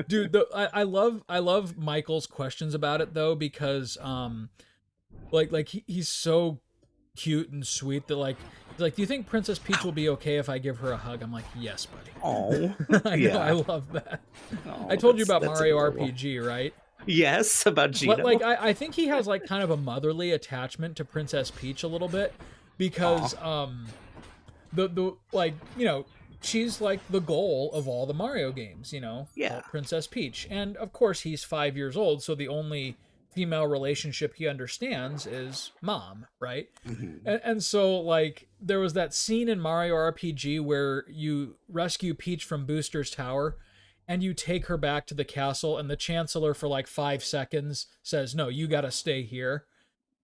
S2: Dude, I love Michael's questions about it though, because he's so cute and sweet that like, do you think Princess Peach will be okay if I give her a hug? I'm like, yes, buddy.
S1: Oh,
S2: I know, I love that. I told you about Mario RPG, right?
S1: Yes, about
S2: But
S1: Gino.
S2: like I think he has like kind of a motherly attachment to Princess Peach a little bit
S1: Aw.
S2: because the like, you know, she's like the goal of all the Mario games, you know,
S1: Yeah.
S2: Princess Peach. And of course he's 5 years old, so the only female relationship he understands is mom, right?
S1: Hmm.
S2: And so like there was that scene in Mario RPG where you rescue Peach from Booster's tower and you take her back to the castle and the chancellor for like 5 seconds says, "No, you got to stay here."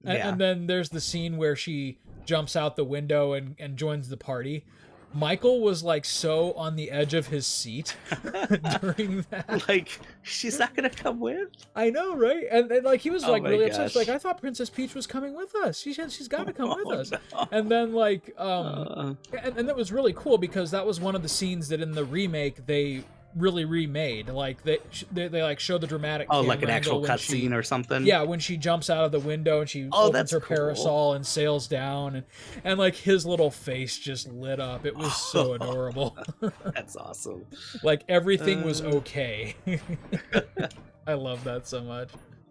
S1: Yeah.
S2: And then there's the scene where she jumps out the window and joins the party. Michael was like so on the edge of his seat during that.
S1: Like, she's not gonna come with?
S2: I know, right? And like he was
S1: Oh
S2: like
S1: my
S2: really upset. He's like,
S1: gosh.
S2: I thought Princess Peach was coming with us. She's got to come with
S1: Oh
S2: us.
S1: no.
S2: And then like
S1: Uh,
S2: and that was really cool because that was one of the scenes that in the remake they really remade. Like they like show the dramatic
S1: oh, like
S2: camera
S1: an actual
S2: angle when she
S1: cutscene or something?
S2: yeah, when she jumps out of the window and she
S1: Oh,
S2: opens
S1: that's
S2: her
S1: cool.
S2: parasol and sails down and like his little face just lit up. It was so adorable.
S1: That's awesome.
S2: Like everything was
S1: Uh,
S2: okay. I love that so much.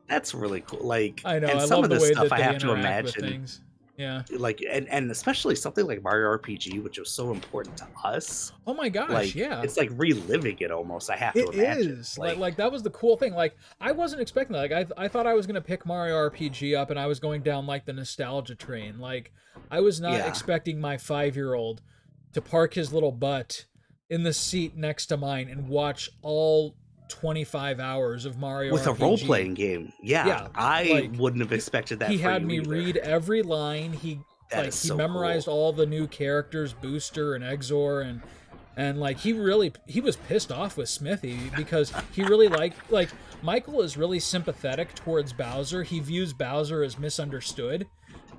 S1: That's really cool. Like,
S2: I know.
S1: and
S2: I
S1: some
S2: love
S1: of
S2: the
S1: this
S2: way
S1: stuff
S2: that
S1: I
S2: they
S1: have to
S2: interact with
S1: imagine,
S2: things. Yeah.
S1: like, and especially something like Mario RPG, which was so important to us.
S2: Oh my gosh,
S1: Like,
S2: yeah.
S1: it's like reliving it almost. I have to
S2: It
S1: imagine.
S2: is. Like that was the cool thing. Like I wasn't expecting that. Like I thought I was gonna pick Mario RPG up and I was going down like the nostalgia train. Like I was not
S1: Yeah.
S2: expecting my 5-year-old to park his little butt in the seat next to mine and watch all 25 hours of Mario
S1: With a
S2: RPG.
S1: role playing game. Yeah.
S2: Yeah,
S1: I
S2: like,
S1: wouldn't have expected that
S2: He
S1: for
S2: had
S1: you
S2: me
S1: either.
S2: read every line. He
S1: That
S2: like
S1: is
S2: he
S1: so
S2: memorized
S1: cool.
S2: all the new characters, Booster and Exor, and like he was pissed off with Smithy because he really like Michael is really sympathetic towards Bowser. He views Bowser as misunderstood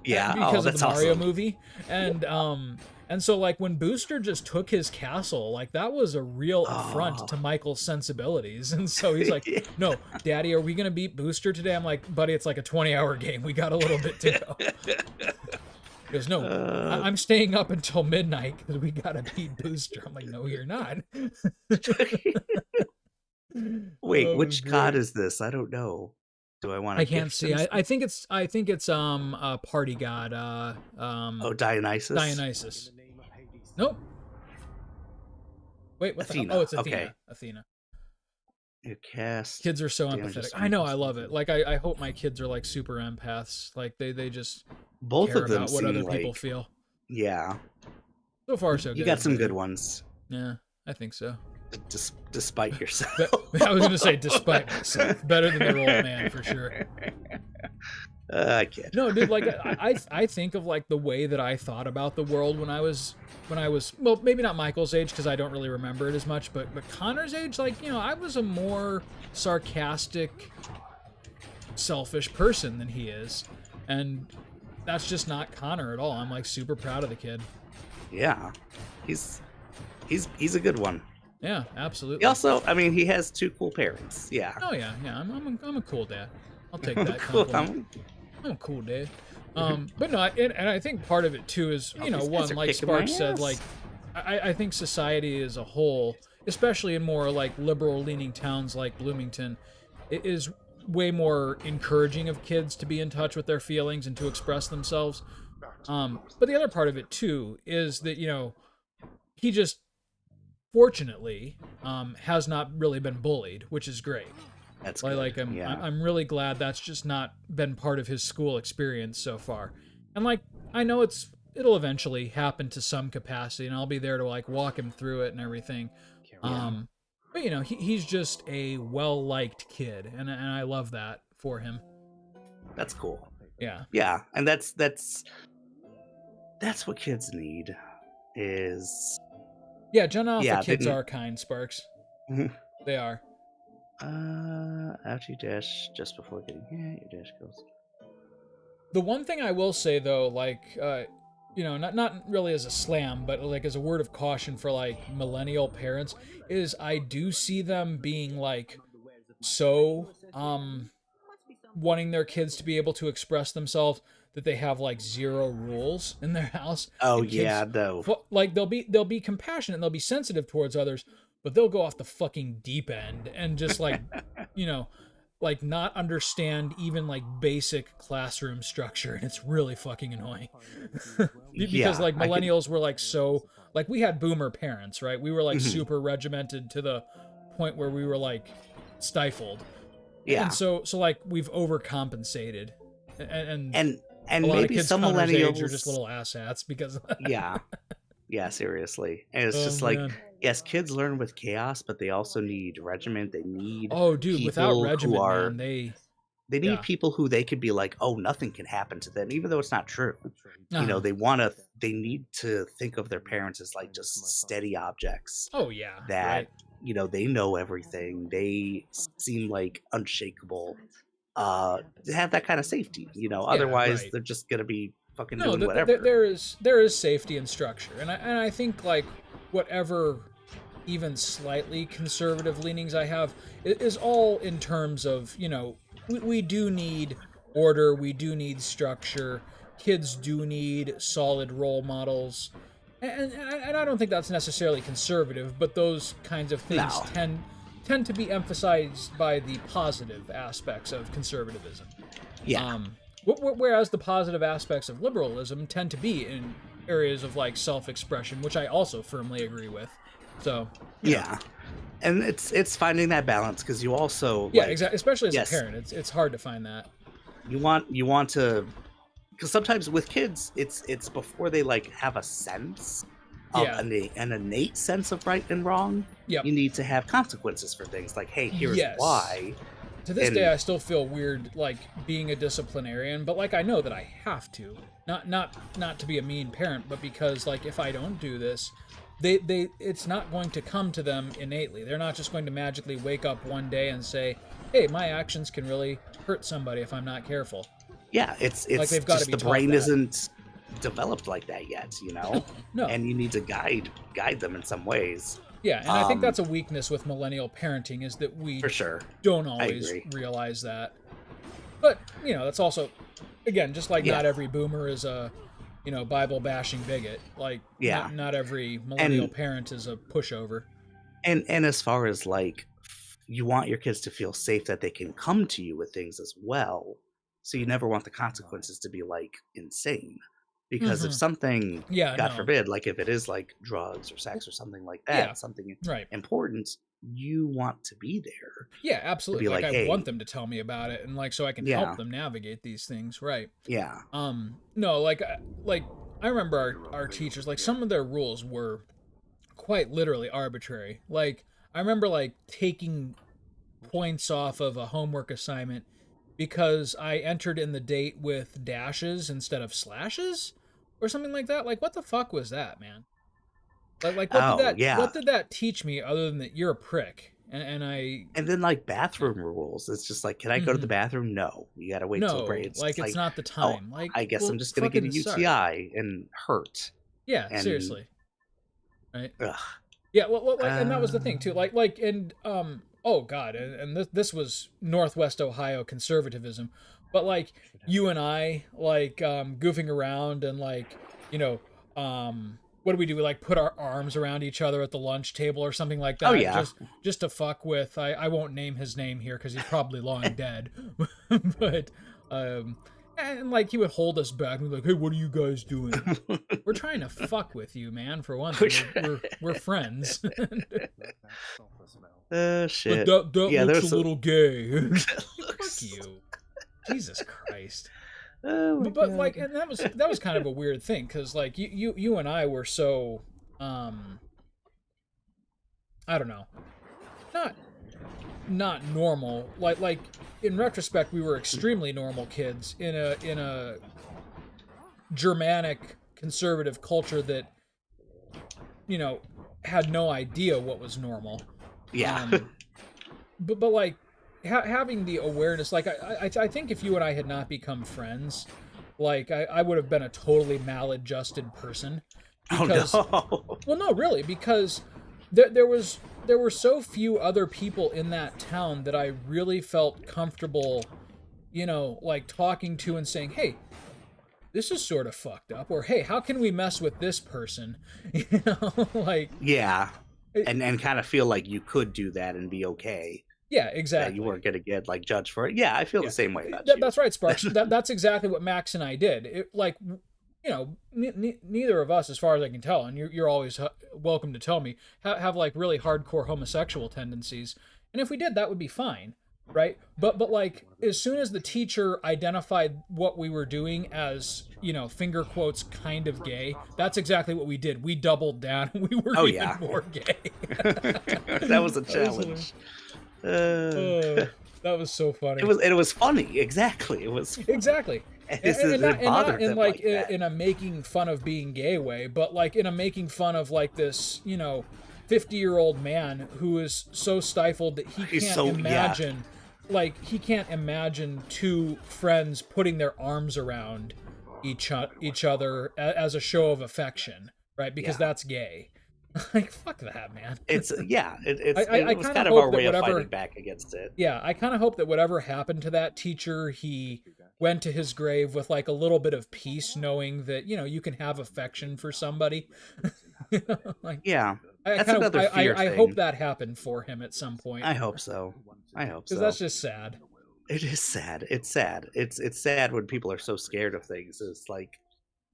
S1: Yeah.
S2: because
S1: Oh,
S2: of the
S1: that's
S2: Mario
S1: awesome.
S2: movie. And so like when Booster just took his castle, like that was a real affront
S1: Oh.
S2: to Michael's sensibilities. And so he's like, "No, Daddy, are we gonna beat Booster today?" I'm like, "Buddy, it's like a 20-hour game. We got a little bit to go." He goes, "No, I'm staying up until midnight because we gotta beat Booster." I'm like, "No, you're not."
S1: Wait,
S2: Oh, it was
S1: which god
S2: great.
S1: is this? I don't know. Do I want to
S2: I can't
S1: gift
S2: see.
S1: him
S2: I think it's party god
S1: Oh, Dionysus?
S2: Dionysus. Nope. Wait, what the hell?
S1: Athena.
S2: Oh, it's Athena.
S1: Okay.
S2: Athena.
S1: You cast.
S2: Kids are so
S1: damages
S2: empathetic. I know, I
S1: from-
S2: love it. Like I hope my kids are like super empaths. Like they just
S1: Both
S2: care
S1: of them
S2: about what
S1: seem
S2: other
S1: like.
S2: people feel.
S1: Yeah.
S2: So far, so good.
S1: You got some
S2: but-
S1: good ones.
S2: Yeah, I think so.
S1: Despite yourself.
S2: But, I was gonna say, despite myself, better than their old man for sure.
S1: I kid.
S2: No, dude, like I think of like the way that I thought about the world when I was well, maybe not Michael's age because I don't really remember it as much, but Connor's age, like, you know, I was a more sarcastic, selfish person than he is, and that's just not Connor at all. I'm like super proud of the kid.
S1: Yeah. He's a good one.
S2: Yeah, absolutely.
S1: He also, I mean, he has two cool parents. Yeah.
S2: Oh yeah, I'm a cool dad. I'll take that
S1: Cool.
S2: compliment. I'm a cool dad. But no, and I think part of it too is, you know,
S1: these
S2: one,
S1: guys are
S2: like
S1: kicking my
S2: Sparks said,
S1: ass.
S2: like I think society as a whole, especially in more like liberal leaning towns like Bloomington, it is way more encouraging of kids to be in touch with their feelings and to express themselves. But the other part of it too is that, you know, he just fortunately has not really been bullied, which is great.
S1: That's good.
S2: Like I'm really glad that's just not been part of his school experience so far. And like I know it'll eventually happen to some capacity, and I'll be there to like walk him through it and everything. But you know, he's just a well-liked kid, and I love that for him.
S1: That's cool.
S2: Yeah.
S1: Yeah, and that's what kids need is
S2: Yeah, John Alpha
S1: Yeah,
S2: kids
S1: didn't-
S2: are kind, Sparks.
S1: Mhm.
S2: They are.
S1: after you dash just before getting hit, your dash goes.
S2: The one thing I will say though, like you know, not really as a slam, but like as a word of caution for like millennial parents, is I do see them being like so wanting their kids to be able to express themselves that they have like zero rules in their house.
S1: Oh
S2: And kids
S1: yeah, no.
S2: like they'll be compassionate and they'll be sensitive towards others, but they'll go off the fucking deep end and just like, you know, like not understand even like basic classroom structure, and it's really fucking annoying. Because
S1: Yeah,
S2: like
S1: I could.
S2: millennials were like so like we had boomer parents, right? We were like
S1: Mhm.
S2: super regimented to the point where we were like stifled. And
S1: Yeah,
S2: so like we've overcompensated. And
S1: and
S2: a
S1: and
S2: lot of
S1: maybe
S2: kids
S1: some
S2: Connor's age are just
S1: millennials.
S2: little asshats because
S1: Yeah, yeah, seriously. And it's
S2: oh
S1: just like,
S2: man.
S1: yes, kids learn with chaos, but they also need regiment. They need
S2: Oh dude, without
S1: people who
S2: regiment,
S1: are
S2: man,
S1: they need
S2: yeah.
S1: people who they could be like, oh, nothing can happen to them, even though it's not true.
S2: Uh-huh.
S1: They need to think of their parents as like just steady objects
S2: Oh yeah,
S1: that,
S2: right.
S1: they know everything. They seem like unshakable. To have that kind of safety,
S2: Yeah,
S1: otherwise
S2: right.
S1: they're just gonna be fucking
S2: No,
S1: doing whatever.
S2: there is safety and structure, and I think like whatever even slightly conservative leanings I have is all in terms of we do need order, we do need structure, kids do need solid role models, and I don't think that's necessarily conservative, but those kinds of things
S1: No.
S2: tend to be emphasized by the positive aspects of conservatism.
S1: Yeah.
S2: Whereas the positive aspects of liberalism tend to be in areas of like self-expression, which I also firmly agree with. So,
S1: Yeah. And it's finding that balance, because you also
S2: yeah,
S1: like,
S2: exactly. Especially as a
S1: yes,
S2: parent, it's hard to find that.
S1: you want to, because sometimes with kids it's before they like have a sense of
S2: Yeah.
S1: an innate sense of right and wrong.
S2: Yep.
S1: You need to have consequences for things like, hey, here's
S2: Yes.
S1: why.
S2: To this day,
S1: And
S2: I still feel weird like being a disciplinarian, but like I know that I have to. Not to be a mean parent, but because like if I don't do this, they it's not going to come to them innately. They're not just going to magically wake up one day and say, "Hey, my actions can really hurt somebody if I'm not careful."
S1: yeah, it's
S2: Like
S1: it's
S2: they've got to
S1: just
S2: be
S1: the
S2: taught
S1: brain
S2: that.
S1: isn't developed like that yet,
S2: No, no.
S1: and you need to guide them in some ways.
S2: Yeah, and I think
S1: um
S2: that's a weakness with millennial parenting is that we
S1: for sure,
S2: don't
S1: I
S2: always
S1: agree.
S2: realize that. But, that's also again, just like
S1: Yeah,
S2: not every boomer is a, Bible bashing bigot. Like
S1: yeah.
S2: not every millennial
S1: and
S2: parent is a pushover.
S1: and as far as like, you want your kids to feel safe that they can come to you with things as well, so you never want the consequences to be like insane, because if
S2: Mhm.
S1: something,
S2: Yeah,
S1: god
S2: no.
S1: forbid, like if it is like drugs or sex or something like
S2: Yeah.
S1: that, something
S2: Right.
S1: important, you want to be there
S2: Yeah,
S1: to
S2: absolutely.
S1: be
S2: Like
S1: like,
S2: I want
S1: hey,
S2: them to tell me about it and like so I can help
S1: yeah,
S2: them navigate these things, right?
S1: yeah.
S2: No, like I remember our teachers like some of their rules were quite literally arbitrary. Like I remember like taking points off of a homework assignment because I entered in the date with dashes instead of slashes or something like that. Like what the fuck was that, man? Like
S1: Oh yeah.
S2: what did that teach me other than that you're a prick? And I
S1: And then like
S2: yeah.
S1: bathroom rules, it's just like, can I go to the
S2: Mhm.
S1: bathroom? No, you gotta wait till break.
S2: No,
S1: It's
S2: like
S1: just
S2: it's
S1: like,
S2: not the
S1: oh,
S2: time. Like,
S1: I guess I'm
S2: well,
S1: just gonna get a
S2: fucking sorry.
S1: UTI and hurt.
S2: Yeah,
S1: And
S2: seriously, right?
S1: ugh.
S2: Yeah, well, like, and that was the thing too.
S1: uh,
S2: And oh god, and this was Northwest Ohio conservatism, but like you and I, like, goofing around and like, you know, what do we do? We like put our arms around each other at the lunch table or something like
S1: oh
S2: that,
S1: yeah.
S2: just to fuck with. I won't name his name here because he's probably long dead, but um. And like he would hold us back and be like, "Hey, what are you guys doing?" We're trying to fuck with you, man. For one thing, we're friends. Like
S1: Shit.
S2: that
S1: Yeah,
S2: looks a
S1: there's a
S2: little gay. Fuck
S1: looks.
S2: you, Jesus Christ.
S1: Oh my
S2: But like,
S1: god.
S2: and that was kind of a weird thing because like you and I were so I don't know, not not normal. Like in retrospect, we were extremely normal kids in a Germanic conservative culture that you know had no idea what was normal.
S1: Yeah.
S2: Um, but like having the awareness, like I think if you and I had not become friends, like I would have been a totally maladjusted person
S1: Oh
S2: because
S1: no.
S2: well no really because there were so few other people in that town that I really felt comfortable, like talking to and saying, hey, this is sort of fucked up, or hey, how can we mess with this person? Like
S1: Yeah.
S2: it,
S1: And kind of feel like you could do that and be okay.
S2: Yeah,
S1: that
S2: exactly.
S1: you weren't going to get like judged for it. Yeah, I feel the same way about you.
S2: That's right, Sparks. That's exactly what Max and I did. Like, you know, neither of us, as far as I can tell, and you're always welcome to tell me, have like really hardcore homosexual tendencies. And if we did, that would be fine, right? But like, as soon as the teacher identified what we were doing as, you know, finger quotes, kind of gay, that's exactly what we did. We doubled down. We were even more gay.
S1: That was a challenge.
S2: That was so funny.
S1: It was funny. Exactly. It was funny.
S2: Exactly. And not in like in a making fun of being gay way, but like in a making fun of like this, you know, 50-year-old man who is so stifled that he can't imagine, like he can't imagine two friends putting their arms around each other as a show of affection, right? Because that's gay. Like, fuck that, man.
S1: It was kind of our way of fighting back against it.
S2: Yeah, I kind of hope that whatever happened to that teacher, he went to his grave with like a little bit of peace, knowing that, you know, you can have affection for somebody. Like,
S1: yeah, that's another fear thing.
S2: I hope that happened for him at some point.
S1: I hope so.
S2: Because that's just sad.
S1: It is sad. It's sad. It's sad when people are so scared of things. It's like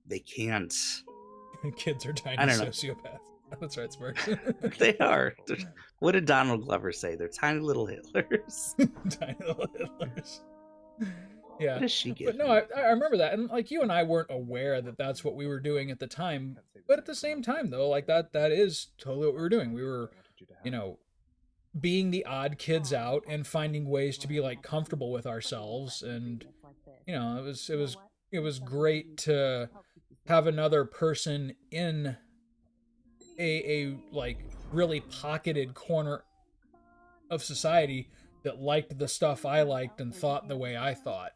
S1: they can't.
S2: Kids are tiny sociopaths. That's right, Sparks.
S1: They are. What did Donald Glover say? They're tiny little Hitlers.
S2: Tiny little Hitlers. Yeah.
S1: What does she get?
S2: But no, I remember that. And like you and I weren't aware that that's what we were doing at the time. But at the same time, though, like that is totally what we were doing. We were, you know, being the odd kids out and finding ways to be like comfortable with ourselves. And, you know, it was great to have another person in a like really pocketed corner of society that liked the stuff I liked and thought the way I thought.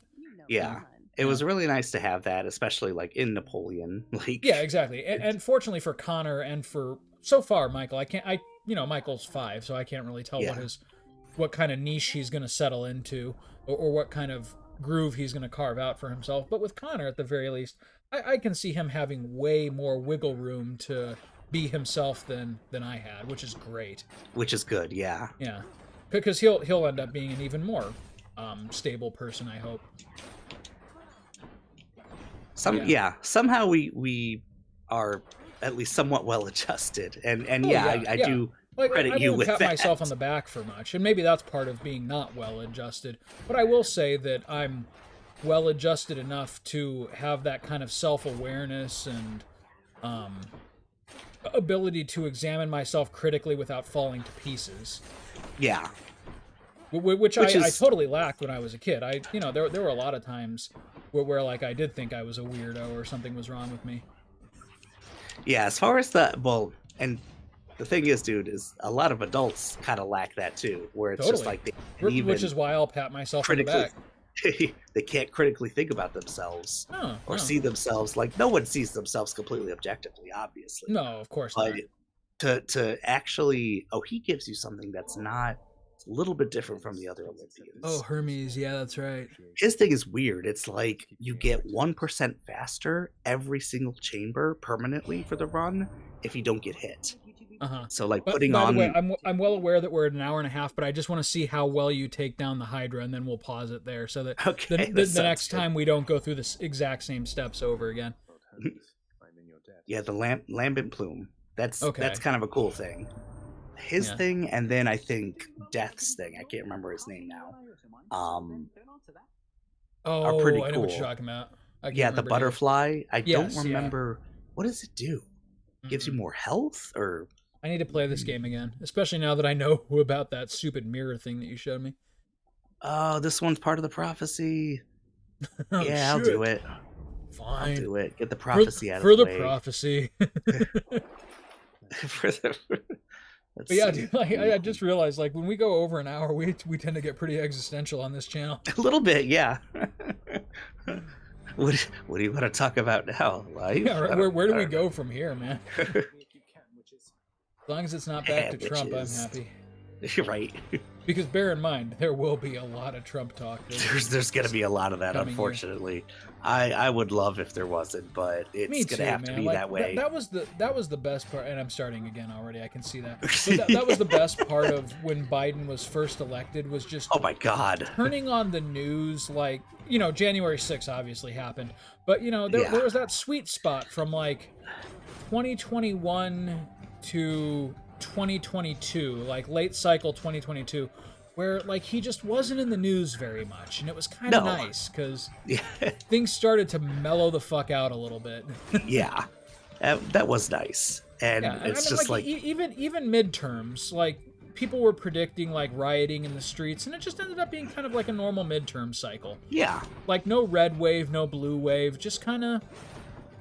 S1: Yeah. It was really nice to have that, especially like in Napoleon. Like,
S2: yeah, exactly. And fortunately for Connor and for so far Michael, you know, Michael's 5, so I can't really tell what kind of niche he's going to settle into or what kind of groove he's going to carve out for himself. But with Connor, at the very least, I can see him having way more wiggle room to be himself than I had, which is great.
S1: Which is good, yeah.
S2: Yeah, because he'll end up being an even more stable person, I hope.
S1: Somehow we are at least somewhat well adjusted, and I do credit you with that.
S2: I won't pat myself on the back for much, and maybe that's part of being not well adjusted. But I will say that I'm well adjusted enough to have that kind of self-awareness and ability to examine myself critically without falling to pieces.
S1: Yeah.
S2: Which I totally lacked when I was a kid. There were a lot of times where like I did think I was a weirdo or something was wrong with me.
S1: Yeah, as far as and the thing is, dude, is a lot of adults kind of lack that too, where it's just like
S2: which is why I'll pat myself on the back.
S1: They can't critically think about themselves or see themselves like no one sees themselves completely objectively, obviously.
S2: No, of course not.
S1: To actually, he gives you something that's not a little bit different from the other Olympians.
S2: Oh, Hermes, yeah, that's right.
S1: His thing is weird. It's like you get 1% faster every single chamber permanently for the run if you don't get hit. So like putting on.
S2: By the way, I'm well aware that we're at an hour and a half, but I just want to see how well you take down the Hydra, and then we'll pause it there so that the next time we don't go through the exact same steps over again.
S1: Yeah, the lambent plume. That's kind of a cool thing. His thing, and then I think Death's thing. I can't remember his name now. Are pretty cool.
S2: I know what you're talking about.
S1: The butterfly. I don't remember. What does it do? Gives you more health, or
S2: I need to play this game again, especially now that I know about that stupid mirror thing that you showed me.
S1: Oh, this one's part of the prophecy.
S2: Oh,
S1: yeah, I'll do it.
S2: Fine.
S1: I'll do it. Get the prophecy out of the way.
S2: For the prophecy.
S1: But
S2: yeah, dude, I just realized, like, when we go over an hour, we tend to get pretty existential on this channel.
S1: A little bit, yeah. What do you want to talk about now? Life?
S2: Yeah, where do we go from here, man? As long as it's not back to Trump, I'm happy.
S1: Right.
S2: Because bear in mind, there will be a lot of Trump talk
S1: There's going to be a lot of that,
S2: coming here.
S1: unfortunately. I would love if there wasn't, but
S2: Me
S1: it's going to
S2: too,
S1: have to
S2: man.
S1: be
S2: Like
S1: that way.
S2: that was the best part, and I'm starting again already. I can see that. But that was the best part of when Biden was first elected, was just
S1: Oh my God.
S2: turning on the news. Like, you know, January 6th obviously happened, but you know, there
S1: Yeah.
S2: was that sweet spot from like 2021 to 2022, like late cycle 2022, where like he just wasn't in the news very much, and it was kind of
S1: No.
S2: nice because
S1: Yeah.
S2: things started to mellow the fuck out a little bit.
S1: Yeah. That was nice. And
S2: Yeah, and I
S1: it's
S2: mean,
S1: just
S2: like
S1: like,
S2: even midterms, like people were predicting like rioting in the streets, and it just ended up being kind of like a normal midterm cycle.
S1: yeah.
S2: Like no red wave, no blue wave, just kind of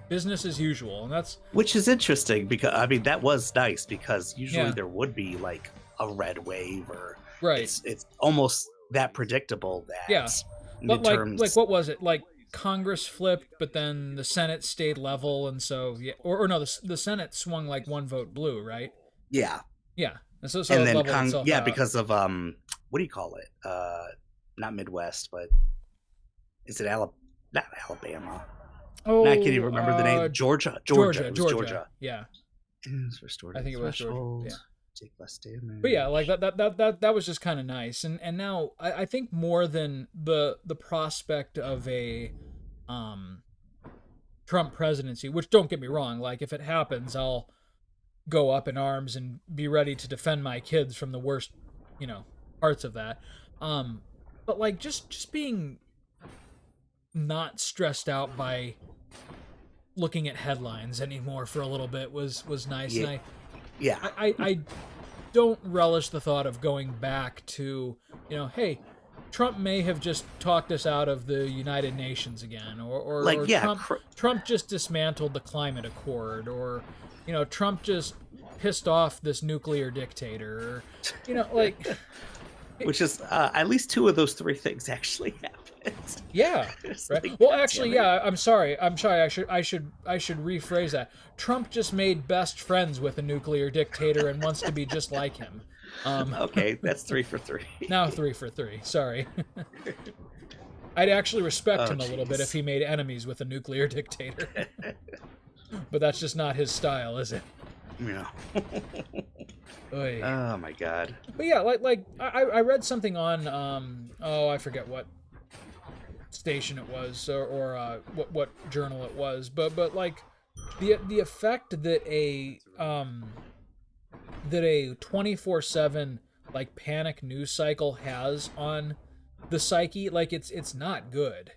S2: business as usual, and that's
S1: Which is interesting because, I mean, that was nice because usually
S2: Yeah.
S1: there would be like a red wave or
S2: right.
S1: it's almost that predictable that
S2: Yeah. But
S1: midterms.
S2: like what was it? Like Congress flipped, but then the Senate stayed level, and so yeah, or no, the Senate swung like one vote blue, right?
S1: Yeah.
S2: Yeah, and so
S1: And
S2: it
S1: then
S2: leveled itself out.
S1: because of what do you call it? Not Midwest, but is it not Alabama?
S2: Oh,
S1: I can't even remember the name. Georgia. It was Georgia.
S2: Yeah,
S1: Restored
S2: I think it was Georgia. Yeah.
S1: Take less damage.
S2: But yeah, like that was just kind of nice, and now I think more than the prospect of a Trump presidency, which don't get me wrong, like if it happens, I'll go up in arms and be ready to defend my kids from the worst, you know, parts of that. But like just being not stressed out by looking at headlines anymore for a little bit was nice.
S1: Yeah.
S2: And
S1: Yeah.
S2: I don't relish the thought of going back to, you know, hey, Trump may have just talked us out of the United Nations again, or
S1: Like,
S2: or
S1: yeah,
S2: Trump just dismantled the climate accord, or you know, Trump just pissed off this nuclear dictator, or, you know, like
S1: which is at least two of those three things actually happened.
S2: yeah,
S1: It's
S2: right.
S1: like,
S2: Well,
S1: God
S2: actually,
S1: damn it.
S2: yeah. I'm sorry. I should rephrase that. Trump just made best friends with a nuclear dictator and wants to be just like him.
S1: Okay, that's 3 for 3.
S2: Now 3 for 3. Sorry. I'd actually respect
S1: Oh,
S2: him a little bit
S1: jeez.
S2: if he made enemies with a nuclear dictator. But that's just not his style, is it?
S1: Yeah.
S2: Oy.
S1: Oh my God.
S2: But yeah, like I read something on I forget what station it was, or what journal it was, but like the effect that a 24/7 like panic news cycle has on the psyche, like it's not good,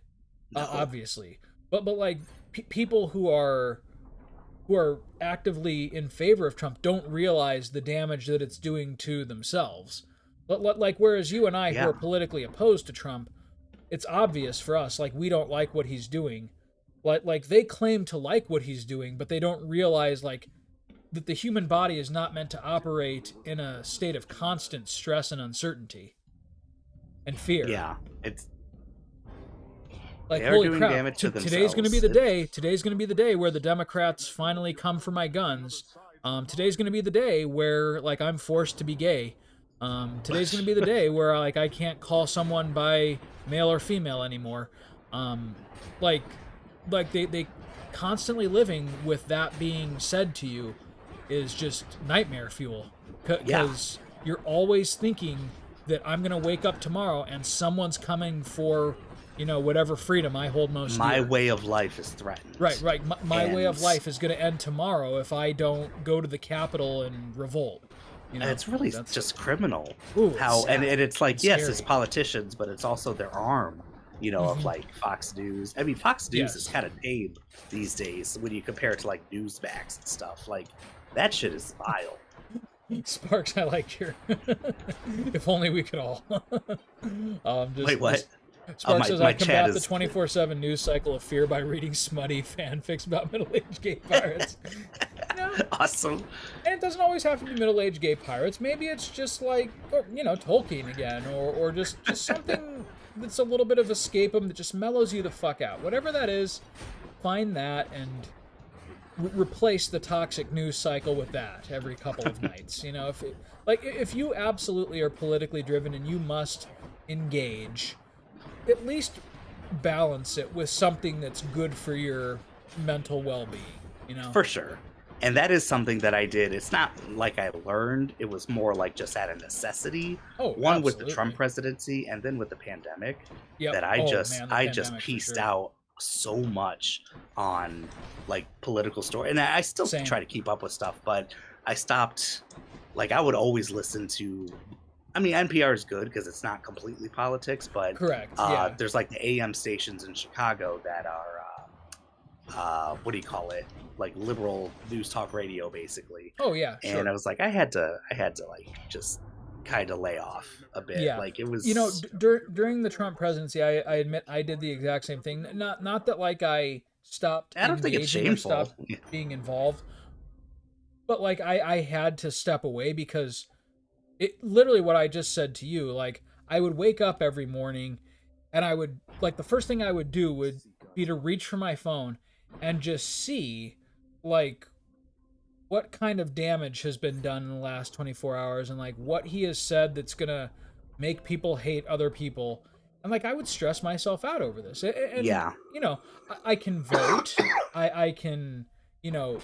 S1: No.
S2: obviously, but like people who are actively in favor of Trump don't realize the damage that it's doing to themselves. But like, whereas you and I,
S1: Yeah.
S2: who are politically opposed to Trump, it's obvious for us, like we don't like what he's doing. Like they claim to like what he's doing, but they don't realize like that the human body is not meant to operate in a state of constant stress and uncertainty and fear.
S1: Yeah. It's
S2: Like,
S1: they are
S2: holy
S1: doing
S2: crap,
S1: damage to
S2: today's going to be
S1: themselves.
S2: the day. Today's going to be the day where the Democrats finally come for my guns. Today's going to be the day where, like, I'm forced to be gay. Today's going to be the day where, like, I can't call someone by male or female anymore. Like they constantly living with that being said to you is just nightmare fuel. Because you're always thinking that I'm going to wake up tomorrow and someone's coming for, you know, whatever freedom I hold most
S1: My
S2: dear.
S1: way of life is threatened.
S2: Right. My way of
S1: And-
S2: life is going to end tomorrow if I don't go to the Capitol and revolt. You know,
S1: And it's really
S2: that's-
S1: just criminal.
S2: Ooh, it's
S1: How
S2: sad
S1: and it's like,
S2: and
S1: yes,
S2: scary.
S1: it's politicians, but it's also their arm, you know, of
S2: Mhm.
S1: like Fox News. I mean, Fox News
S2: Yes.
S1: is kind of tame these days when you compare it to like Newsmax and stuff. Like that shit is vile.
S2: Sparks, I like your. If only we could all.
S1: Wait, what?
S2: Sparks says
S1: my
S2: I
S1: chat
S2: combat the
S1: is-
S2: 24/7 news cycle of fear by reading smutty fanfics about middle-aged gay pirates. You know,
S1: Awesome.
S2: and it doesn't always have to be middle-aged gay pirates. Maybe it's just like, you know, Tolkien again, or just something that's a little bit of escapism that just mellows you the fuck out. Whatever that is, find that and replace the toxic news cycle with that every couple of nights. You know, if you absolutely are politically driven and you must engage, at least balance it with something that's good for your mental well-being. You know,
S1: For sure. And that is something that I did. It's not like I learned. It was more like just out of necessity.
S2: oh,
S1: One with the Trump
S2: absolutely,
S1: presidency, and then with the pandemic,
S2: yep.
S1: that
S2: Oh man, the
S1: I just
S2: pandemic for
S1: pieced
S2: sure.
S1: out so much on like political story. And I still
S2: Same.
S1: try to keep up with stuff, but I stopped. Like I would always listen to. I mean, NPR is good because it's not completely politics, but
S2: Correct. Yeah.
S1: there's like the AM stations in Chicago that are what do you call it, like liberal news talk radio basically.
S2: Oh yeah.
S1: And I
S2: Sure.
S1: was like, I had to like just kind of lay off a bit.
S2: Yeah.
S1: Like it
S2: You know,
S1: was
S2: during the Trump presidency, I admit I did the exact same thing. Not that like I stopped
S1: I don't think it's
S2: engaging or
S1: shameful.
S2: stopped being involved, but like I had to step away because it literally what I just said to you. Like I would wake up every morning, and I would like the first thing I would do would be to reach for my phone and just see like what kind of damage has been done in the last 24 hours and like what he has said that's gonna make people hate other people. And like I would stress myself out over this. And
S1: Yeah.
S2: you know, I can vote, I can, you know,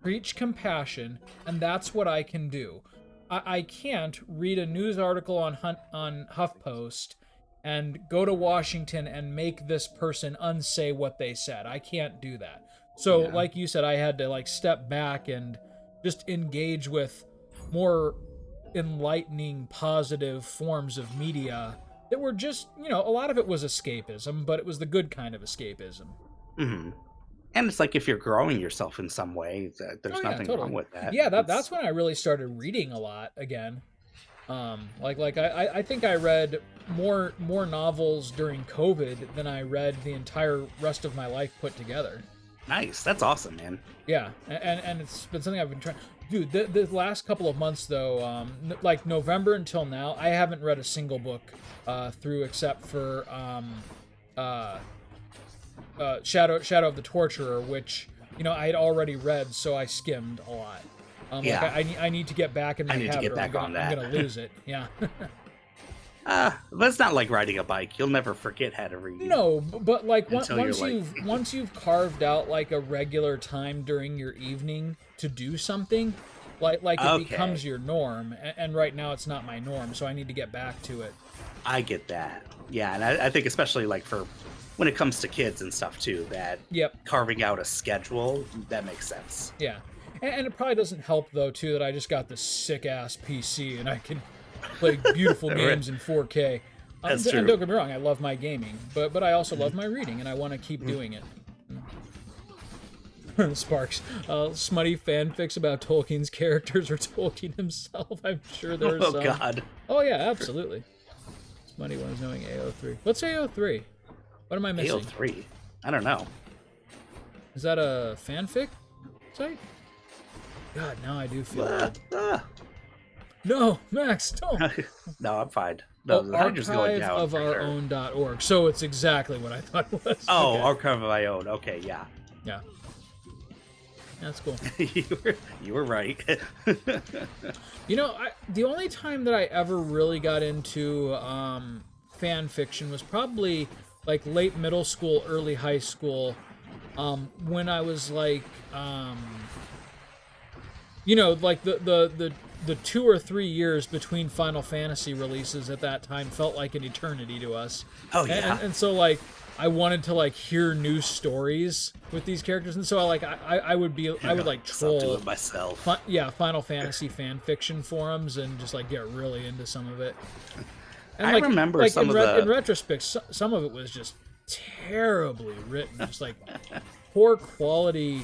S2: preach compassion, and that's what I can do. I can't read a news article on HuffPost and go to Washington and make this person unsay what they said. I can't do that. So,
S1: Yeah.
S2: like you said, I had to like step back and just engage with more enlightening, positive forms of media that were just, you know, a lot of it was escapism, but it was the good kind of escapism.
S1: Hmm. And it's like if you're growing yourself in some way, there's
S2: Oh yeah,
S1: nothing
S2: totally.
S1: wrong with that.
S2: Yeah, that's
S1: It's
S2: when I really started reading a lot again. I think I read more novels during COVID than I read the entire rest of my life put together.
S1: nice. That's awesome, man.
S2: Yeah, and it's been something I've been trying. Dude, the last couple of months though, like November until now, I haven't read a single book through except for Shadow of the Torturer, which you know I had already read, so I skimmed a lot.
S1: Yeah.
S2: Like I need to get back in my
S1: I need to
S2: habit,
S1: get
S2: or
S1: back on
S2: I'm
S1: that.
S2: gonna lose it. Yeah.
S1: But it's not like riding a bike. You'll never forget how to read.
S2: No, but like
S1: Until you're
S2: once you've carved out like a regular time during your evening to do something, like it
S1: Okay.
S2: becomes your norm. And right now it's not my norm, so I need to get back to it.
S1: I get that. Yeah, and I think especially like for when it comes to kids and stuff too, that
S2: Yep.
S1: carving out a schedule, that makes sense.
S2: Yeah. And it probably doesn't help though too that I just got this sick ass PC and I can play beautiful games in 4K.
S1: That's
S2: And
S1: true.
S2: don't get me wrong, I love my gaming, but I also love my reading, and I want to keep doing it. Sparks, smutty fanfics about Tolkien's characters or Tolkien himself. I'm sure there's
S1: Oh
S2: some.
S1: God.
S2: Oh yeah, absolutely. Smutty one is knowing AO3. What's AO3? What am I missing?
S1: AO3. I don't know.
S2: Is that a fanfic site? God, now I do feel old. No, Max, don't.
S1: No, I'm fine. No, the Hydra's going down. for sure.
S2: archiveofourown.org. So it's exactly what I thought it was.
S1: Oh,
S2: Okay.
S1: archive of my own. Okay, yeah.
S2: Yeah. That's cool.
S1: you were right.
S2: You know, the only time that I ever really got into fan fiction was probably like late middle school, early high school, when I was like, you know, like the 2 or 3 years between Final Fantasy releases at that time felt like an eternity to us.
S1: Oh, yeah.
S2: And so like I wanted to like hear new stories with these characters, and so I would like
S1: Stop doing
S2: troll
S1: it myself.
S2: Final Fantasy fan fiction forums and just like get really into some of it. And
S1: I remember
S2: like
S1: some
S2: in
S1: of the-
S2: in retrospect, some of it was just terribly written, just like poor quality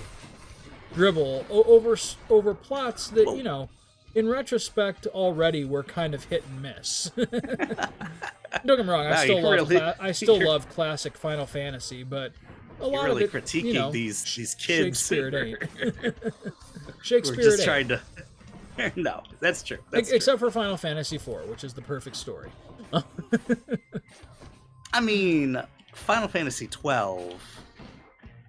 S2: dribble over plots that you know, in retrospect already were kind of hit and miss. Don't get me wrong, I still love classic Final Fantasy, but a lot
S1: really
S2: of it,
S1: critiquing
S2: you know,
S1: these kids.
S2: Shakespeare it ain't. Shakespeare
S1: We're just
S2: it
S1: trying
S2: ain't.
S1: to. No, that's true. That's true.
S2: Except for Final Fantasy IV, which is the perfect story.
S1: I mean, Final Fantasy 12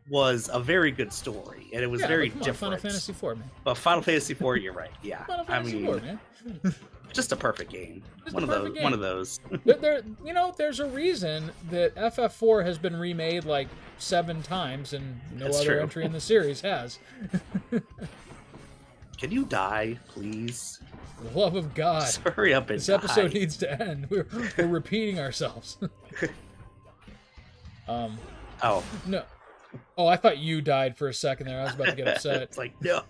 S1: was a very good story, and it was very
S2: but come on,
S1: different.
S2: Final Fantasy IV, man.
S1: But Final Fantasy IV, you're right. Yeah,
S2: Final Fantasy IV, man.
S1: just a perfect game.
S2: Just
S1: One
S2: a
S1: of those.
S2: perfect game.
S1: One of those.
S2: There's a reason that FF4 has been remade like 7 times, and no
S1: That's
S2: other
S1: true.
S2: entry in the series has.
S1: Can you die, please?
S2: For the love of God.
S1: Just hurry up and
S2: This episode
S1: die.
S2: needs to end. We're repeating ourselves.
S1: Oh.
S2: No. Oh, I thought you died for a second there. I was about to get upset.
S1: It's like, no.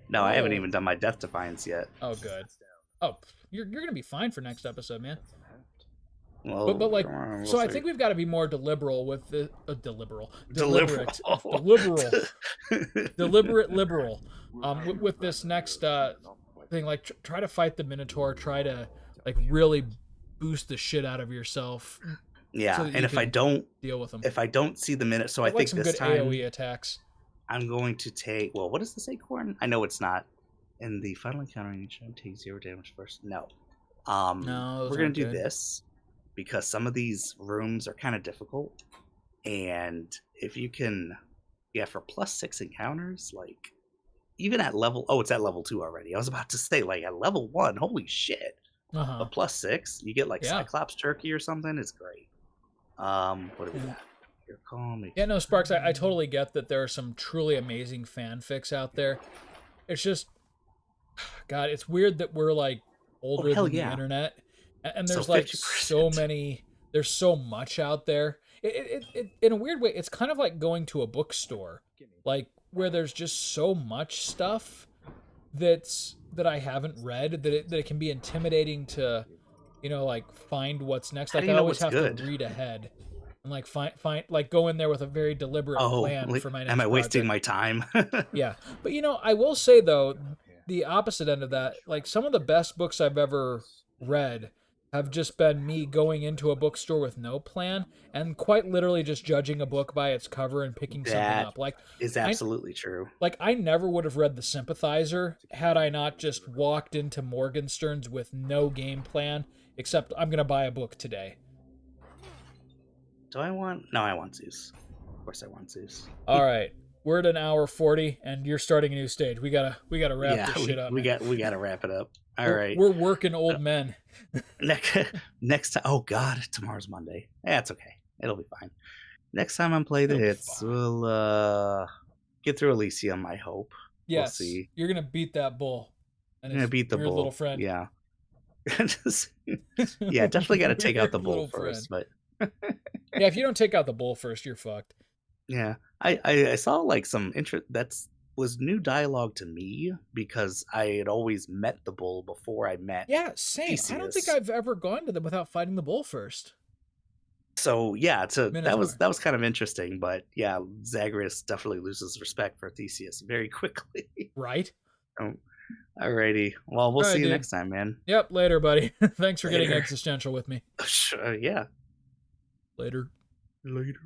S1: No, I haven't even done my Death Defiance yet.
S2: Oh, good. Oh, you're going to be fine for next episode, man.
S1: Well,
S2: But like,
S1: we'll
S2: so I
S1: see.
S2: think we've got to be more deliberate with the deliberate liberal with this next thing. Like, try to fight the Minotaur. Try to like really boost the shit out of yourself.
S1: Yeah,
S2: so that
S1: and
S2: you
S1: if I
S2: can
S1: don't
S2: deal with them,
S1: if I don't see the minute, so I
S2: like
S1: think
S2: some
S1: this
S2: good
S1: time
S2: AOE attacks.
S1: I'm going to take. Well, what is this acorn? I know it's not. In the final encounter, you should take 0 damage first. No.
S2: No, those
S1: we're gonna
S2: aren't
S1: do
S2: good.
S1: this because some of these rooms are kind of difficult, and if you can, yeah, for +6 encounters, like even at level. Oh, it's at level 2 already. I was about to say like at level 1. Holy shit!
S2: Uh-huh.
S1: But +6, you get like
S2: Yeah.
S1: Cyclops Turkey or something. It's great. What do we got? Your call.
S2: Yeah, no, Sparks, I totally get that there are some truly amazing fanfics out there. It's just, God, it's weird that we're like older than the internet, and there's
S1: So
S2: like
S1: 50%.
S2: so many. There's so much out there. It in a weird way, it's kind of like going to a bookstore, like where there's just so much stuff that I haven't read that it can be intimidating to, like find what's next.
S1: How
S2: Like
S1: do you
S2: I
S1: know
S2: always
S1: what's
S2: have
S1: good?
S2: to read ahead. And like find like go in there with a very deliberate plan
S1: like,
S2: for my next
S1: am I wasting
S2: project.
S1: my time?
S2: Yeah, but I will say though, the opposite end of that, like some of the best books I've ever read have just been me going into a bookstore with no plan and quite literally just judging a book by its cover and picking something
S1: That
S2: up. Like
S1: is absolutely true.
S2: Like I never would have read The Sympathizer had I not just walked into Morgenstern's with no game plan except I'm gonna buy a book today.
S1: Do I want? No, I want Zeus. Of course, I want Zeus.
S2: All right, we're at an hour 40, and you're starting a new stage. We gotta wrap this shit up.
S1: We
S2: man.
S1: got to wrap it up. All
S2: we're,
S1: right.
S2: We're working old men.
S1: Next time. Oh God, tomorrow's Monday. That's okay. It'll be fine. Next time I'm playing
S2: It'll be
S1: hits,
S2: fine.
S1: we'll get through Elysium. I hope.
S2: Yes,
S1: We'll see.
S2: you're gonna beat that bull. And
S1: I'm gonna beat the
S2: your
S1: bull.
S2: little friend.
S1: Yeah. Yeah, definitely got to take out the
S2: Your
S1: bull
S2: little
S1: first,
S2: friend.
S1: but.
S2: Yeah, if you don't take out the bull first, you're fucked.
S1: Yeah, I saw like some interest. Was new dialogue to me because I had always met the bull before I met.
S2: Yeah, same. I don't think
S1: Theseus.
S2: I've ever gone to them without fighting the bull first.
S1: So yeah, that
S2: Minotaur.
S1: was kind of interesting. But yeah, Zagreus definitely loses respect for Theseus very quickly.
S2: Right?
S1: Alrighty, well we'll
S2: All right,
S1: see you
S2: dude.
S1: next time, man.
S2: Yep, later, buddy. Thanks for getting
S1: Later.
S2: existential with me.
S1: Sure, yeah.
S2: Later.
S1: Later.